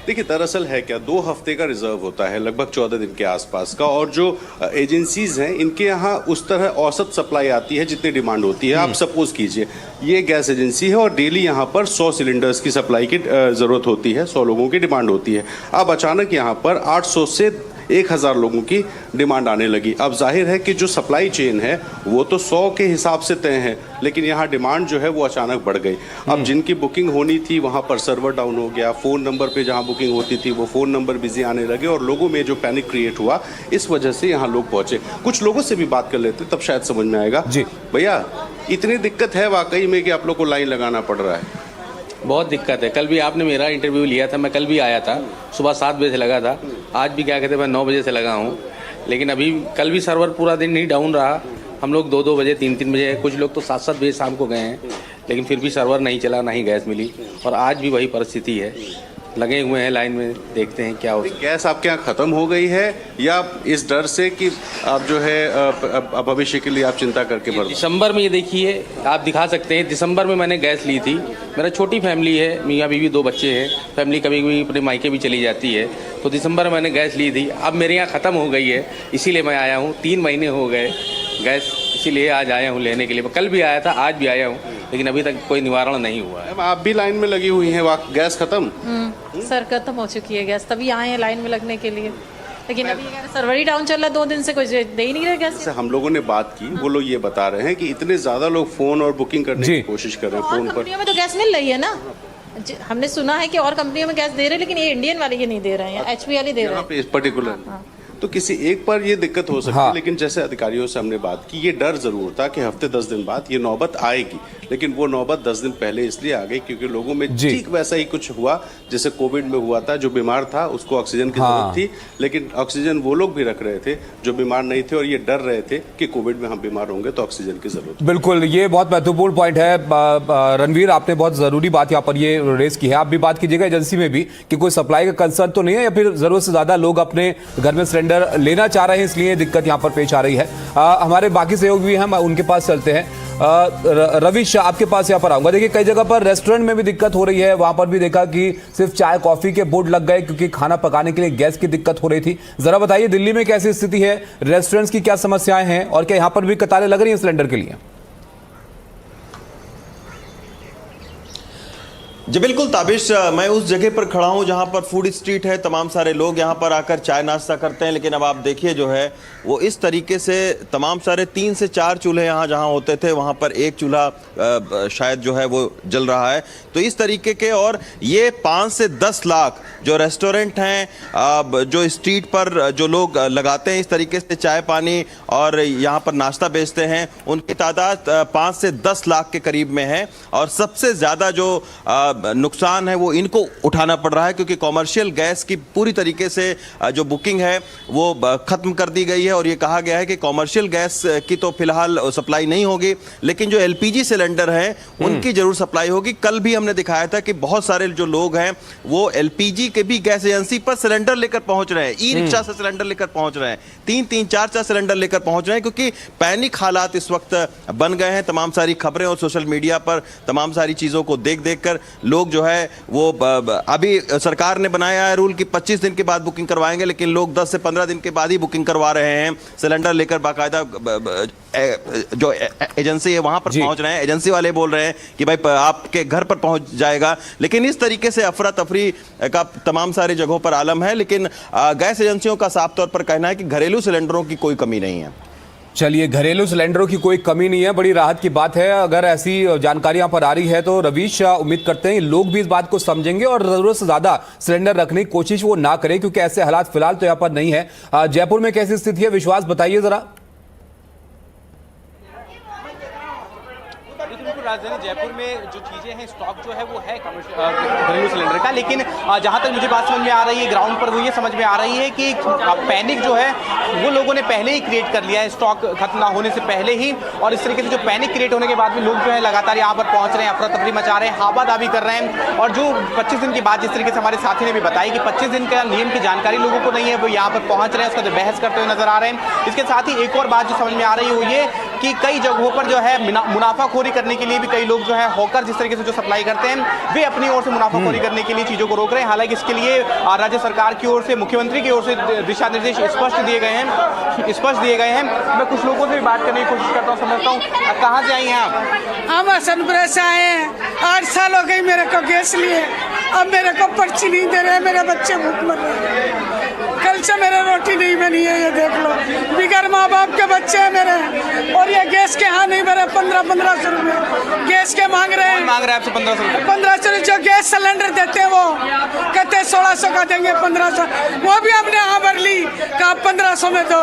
Speaker 19: देखिए, दरअसल है क्या, 2 हफ्ते का रिजर्व होता है, लगभग 14 दिन के आसपास का, और जो एजेंसीज हैं इनके यहाँ उस तरह औसत सप्लाई आती है जितनी डिमांड होती है। आप सपोज कीजिए ये गैस एजेंसी है और डेली यहाँ पर 100 सिलेंडर्स की सप्लाई की ज़रूरत होती है, 100 लोगों की डिमांड होती है। अब अचानक यहाँ पर 800 से 1000 लोगों की डिमांड आने लगी। अब जाहिर है कि जो सप्लाई चेन है वो तो 100 के हिसाब से तय है, लेकिन यहाँ डिमांड जो है वो अचानक बढ़ गई। अब जिनकी बुकिंग होनी थी वहाँ पर सर्वर डाउन हो गया, फ़ोन नंबर पे जहाँ बुकिंग होती थी वो फ़ोन नंबर बिजी आने लगे, और लोगों में जो पैनिक क्रिएट हुआ इस वजह से यहाँ लोग पहुँचे। कुछ लोगों से भी बात कर लेते तब शायद समझ में आएगा। जी भैया, इतनी दिक्कत है वाकई में कि आप लोग को लाइन लगाना पड़ रहा है?
Speaker 6: बहुत दिक्कत है। कल भी आपने मेरा इंटरव्यू लिया था, मैं कल भी आया था, सुबह 7 बजे से लगा था, आज भी क्या कहते हैं मैं 9 बजे से लगा हूँ, लेकिन अभी कल भी सर्वर पूरा दिन नहीं डाउन रहा। हम लोग 2-2 बजे 3-3 बजे, कुछ लोग तो 7-7 बजे शाम को गए हैं, लेकिन फिर भी सर्वर नहीं चला, ना ही गैस मिली, और आज भी वही परिस्थिति है। लगे हुए हैं लाइन में, देखते हैं क्या होता है।
Speaker 19: गैस आपके यहाँ ख़त्म हो गई है या इस डर से कि आप जो है भविष्य के लिए आप चिंता करके भर?
Speaker 6: दिसंबर में ये देखिए, आप दिखा सकते हैं, दिसंबर में मैंने गैस ली थी। मेरा छोटी फैमिली है, मियाँ बीवी 2 बच्चे हैं, फैमिली कभी कभी अपने मायके भी चली जाती है, तो दिसंबर में मैंने गैस ली थी। अब मेरे यहाँ ख़त्म हो गई है, इसीलिए मैं आया हूँ। 3 महीने हो गए गैस, इसीलिए आज आया हूँ लेने के लिए। कल भी आया था, आज भी आया हूँ, लेकिन अभी तक कोई निवारण नहीं हुआ है।
Speaker 19: आप भी लाइन में लगी हुई हैं, गैस खत्म?
Speaker 8: सर खत्म हो चुकी है गैस, तभी आए हैं लाइन में लगने के लिए, लेकिन अभी सर्वर ही डाउन चल रहा है, 2 दिन से कुछ दे ही नहीं रहे गैस।
Speaker 19: हम लोगों ने बात की, वो लोग ये बता रहे हैं कि इतने ज्यादा लोग फोन और बुकिंग करने की कोशिश कर रहे हैं फोन पर।
Speaker 8: कंपनियों में तो गैस मिल रही है ना, हमने सुना है कि और कंपनियों में गैस दे रहे हैं, लेकिन ये इंडियन वाले ये नहीं दे रहे हैं, HP वाले दे रहे हैं
Speaker 19: पर्टिकुलर। तो किसी एक पर ये दिक्कत हो सकती है, लेकिन जैसे अधिकारियों से हमने बात की, ये डर जरूर था कि हफ्ते 10 दिन बाद ये नौबत आएगी, लेकिन वो नौबत 10 दिन पहले इसलिए आ गई क्योंकि लोगों में ठीक वैसा ही कुछ हुआ जैसे कोविड में हुआ था। जो बीमार था उसको ऑक्सीजन की जरूरत थी, लेकिन ऑक्सीजन वो लोग भी रख रहे थे जो बीमार नहीं थे, और ये डर रहे थे कि कोविड में हम बीमार होंगे तो ऑक्सीजन की जरूरत।
Speaker 3: बिल्कुल, ये बहुत महत्वपूर्ण पॉइंट है रणवीर, आपने बहुत जरूरी बात यहाँ पर ये रेस की है। आप भी बात कीजिएगा एजेंसी में भी कि कोई सप्लाई का कंसर्न तो नहीं है, या फिर जरूरत से ज्यादा लोग अपने घर में सिलेंडर सिलेंडर लेना चाह रहे हैं, इसलिए दिक्कत यहाँ पर पेश आ रही है। हमारे बाकी सहयोगी भी हम उनके पास चलते हैं। रविश, आपके पास यहाँ पर आऊंगा। देखिए, कई जगह पर रेस्टोरेंट में भी दिक्कत हो रही है, वहां पर भी देखा कि सिर्फ चाय कॉफी के बोर्ड लग गए क्योंकि खाना पकाने के लिए गैस की दिक्कत हो रही थी। जरा बताइए, दिल्ली में कैसी स्थिति है, रेस्टोरेंट्स की क्या समस्याएं हैं और क्या यहाँ पर भी कतारें लग रही हैं सिलेंडर के लिए?
Speaker 20: जी बिल्कुल ताबिश, मैं उस जगह पर खड़ा हूं जहां पर फूड स्ट्रीट है। तमाम सारे लोग यहां पर आकर चाय नाश्ता करते हैं, लेकिन अब आप देखिए जो है वो इस तरीके से तमाम सारे 3 से 4 चूल्हे यहां जहां होते थे वहां पर एक चूल्हा शायद जो है वो जल रहा है। तो इस तरीके के, और ये 5 से 10 लाख जो रेस्टोरेंट हैं, जो स्ट्रीट पर जो लोग लगाते हैं इस तरीके से चाय पानी और यहाँ पर नाश्ता बेचते हैं, उनकी तादाद 5 से 10 लाख के करीब में है। और सबसे ज़्यादा जो नुकसान है वो इनको उठाना पड़ रहा है, क्योंकि कॉमर्शियल गैस की पूरी तरीके से जो बुकिंग है वो ख़त्म कर दी गई है। और ये कहा गया है कि कॉमर्शियल गैस की तो फिलहाल सप्लाई नहीं होगी, लेकिन जो एलपीजी सिलेंडर हैं उनकी जरूर सप्लाई होगी। कल भी हमने दिखाया था कि बहुत सारे जो लोग हैं वो एलपीजी के भी गैस एजेंसी पर सिलेंडर लेकर पहुंच रहे हैं, ई रिक्शा से सिलेंडर लेकर पहुंच रहे हैं, 3-3, 4-4 सिलेंडर लेकर पहुंच रहे हैं, क्योंकि पैनिक हालात इस वक्त बन गए हैं। तमाम सारी खबरें और सोशल मीडिया पर तमाम सारी चीज़ों को देख देख कर लोग जो है वो, अभी सरकार ने बनाया है रूल कि 25 दिन के बाद बुकिंग करवाएंगे, लेकिन लोग 10 से 15 दिन के बाद ही बुकिंग करवा रहे हैं, सिलेंडर लेकर बाकायदा जो एजेंसी है वहां पर पहुंच रहे हैं। एजेंसी वाले बोल रहे हैं कि भाई आपके घर पर पहुंच जाएगा, लेकिन इस तरीके से अफरा तफरी का तमाम सारी जगहों पर आलम है। लेकिन गैस एजेंसियों का साफ तौर पर कहना है कि घरेलू सिलेंडरों की कोई कमी नहीं है।
Speaker 3: चलिए, घरेलू सिलेंडरों की कोई कमी नहीं है, बड़ी राहत की बात है। अगर ऐसी जानकारी यहाँ पर आ रही है तो रवीश, उम्मीद करते हैं लोग भी इस बात को समझेंगे और जरूरत से ज्यादा सिलेंडर रखने की कोशिश वो ना करें, क्योंकि ऐसे हालात फिलहाल तो यहाँ पर नहीं है। जयपुर में कैसी स्थिति है, विश्वास बताइए जरा।
Speaker 21: राजधानी जयपुर में जो चीज़ें हैं, स्टॉक जो है वो है घरेलू सिलेंडर का, लेकिन जहां तक मुझे बात समझ में आ रही है ग्राउंड पर वो ये समझ में आ रही है कि पैनिक जो है वो लोगों ने पहले ही क्रिएट कर लिया है, स्टॉक खत्म ना होने से पहले ही। और इस तरीके से जो पैनिक क्रिएट होने के बाद भी लोग जो है लगातार यहाँ पर पहुंच रहे हैं, अफरा तफरी मचा रहे हैं, हावादाबी कर रहे हैं। और जो 25 दिन के बाद, जिस तरीके से हमारे साथी ने भी बताया कि 25 दिन का नियम की जानकारी लोगों को नहीं है, वो यहाँ पर पहुंच रहे हैं, उसका बहस करते हुए नजर आ रहे हैं। इसके साथ ही एक और बात जो समझ में आ रही है वो ये कि कई जगहों पर जो है मुनाफाखोरी करने के लिए भी कई लोग जो है होकर जिस तरीके से जो सप्लाई करते हैं वे अपनी ओर से मुनाफाखोरी करने के लिए चीजों को रोक रहे हैं। हालांकि इसके लिए राज्य सरकार की ओर से, मुख्यमंत्री की ओर से दिशा निर्देश स्पष्ट दिए गए हैं। मैं कुछ लोगों से भी बात करने की कोशिश करता हूँ, समझता हूँ। कहाँ से आई हैं आप?
Speaker 22: हम हसनपुर से आए हैं। 8 साल हो गए मेरे को गैस लिए, अब मेरे को पर्ची नहीं दे रहे, मेरे बच्चे भूख मर रहे हैं। कल से मेरे रोटी नहीं बनी है, ये देख लो। बिगर माँ बाप के बच्चे हैं मेरे, और ये गैस के यहाँ नहीं भरे 1500 रुपये गैस के मांग रहे हैं।
Speaker 21: मांग रहे हैं आपसे
Speaker 22: 1500 जो गैस सिलेंडर देते हैं वो कहते हैं 1600 का देंगे, 1500 वो भी हमने यहाँ भर ली, कहा 1500 में दो।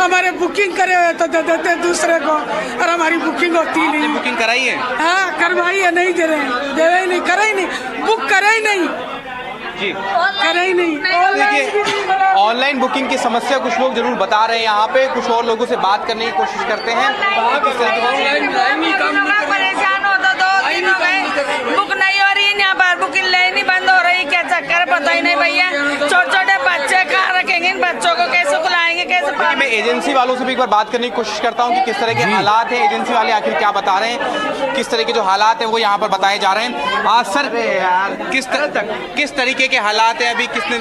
Speaker 22: हमारे बुकिंग करे हुए तो दे देते दूसरे को, और हमारी बुकिंग होती नहीं।
Speaker 21: बुकिंग कराई है?
Speaker 22: हाँ करवाई है, नहीं दे रहे, दे ही नहीं, करे ही नहीं, बुक करे ही नहीं
Speaker 21: जी,
Speaker 22: करे ही नहीं।
Speaker 21: देखिए, ऑनलाइन बुकिंग की समस्या कुछ लोग जरूर बता रहे हैं यहाँ पे। कुछ और लोगों से बात करने की कोशिश करते हैं।
Speaker 22: परेशान हो तो 2 दिन हो गए, बुक नहीं हो रही है यहाँ पर, बुकिंग नहीं बंद हो रही, क्या चक्कर पता ही नहीं भैया। छोटे-छोटे बच्चे कहाँ रखेंगे, इन बच्चों को कैसे खिलाएंगे, कैसे?
Speaker 21: मैं एजेंसी वालों से भी एक बार बात करने की कोशिश करता हूँ कि किस तरह के हालात हैं, एजेंसी वाले आखिर क्या बता रहे हैं, किस तरह के जो हालात हैं वो यहाँ पर बताए जा रहे हैं। सर, किस तरीके के हालात हैं अभी, किसने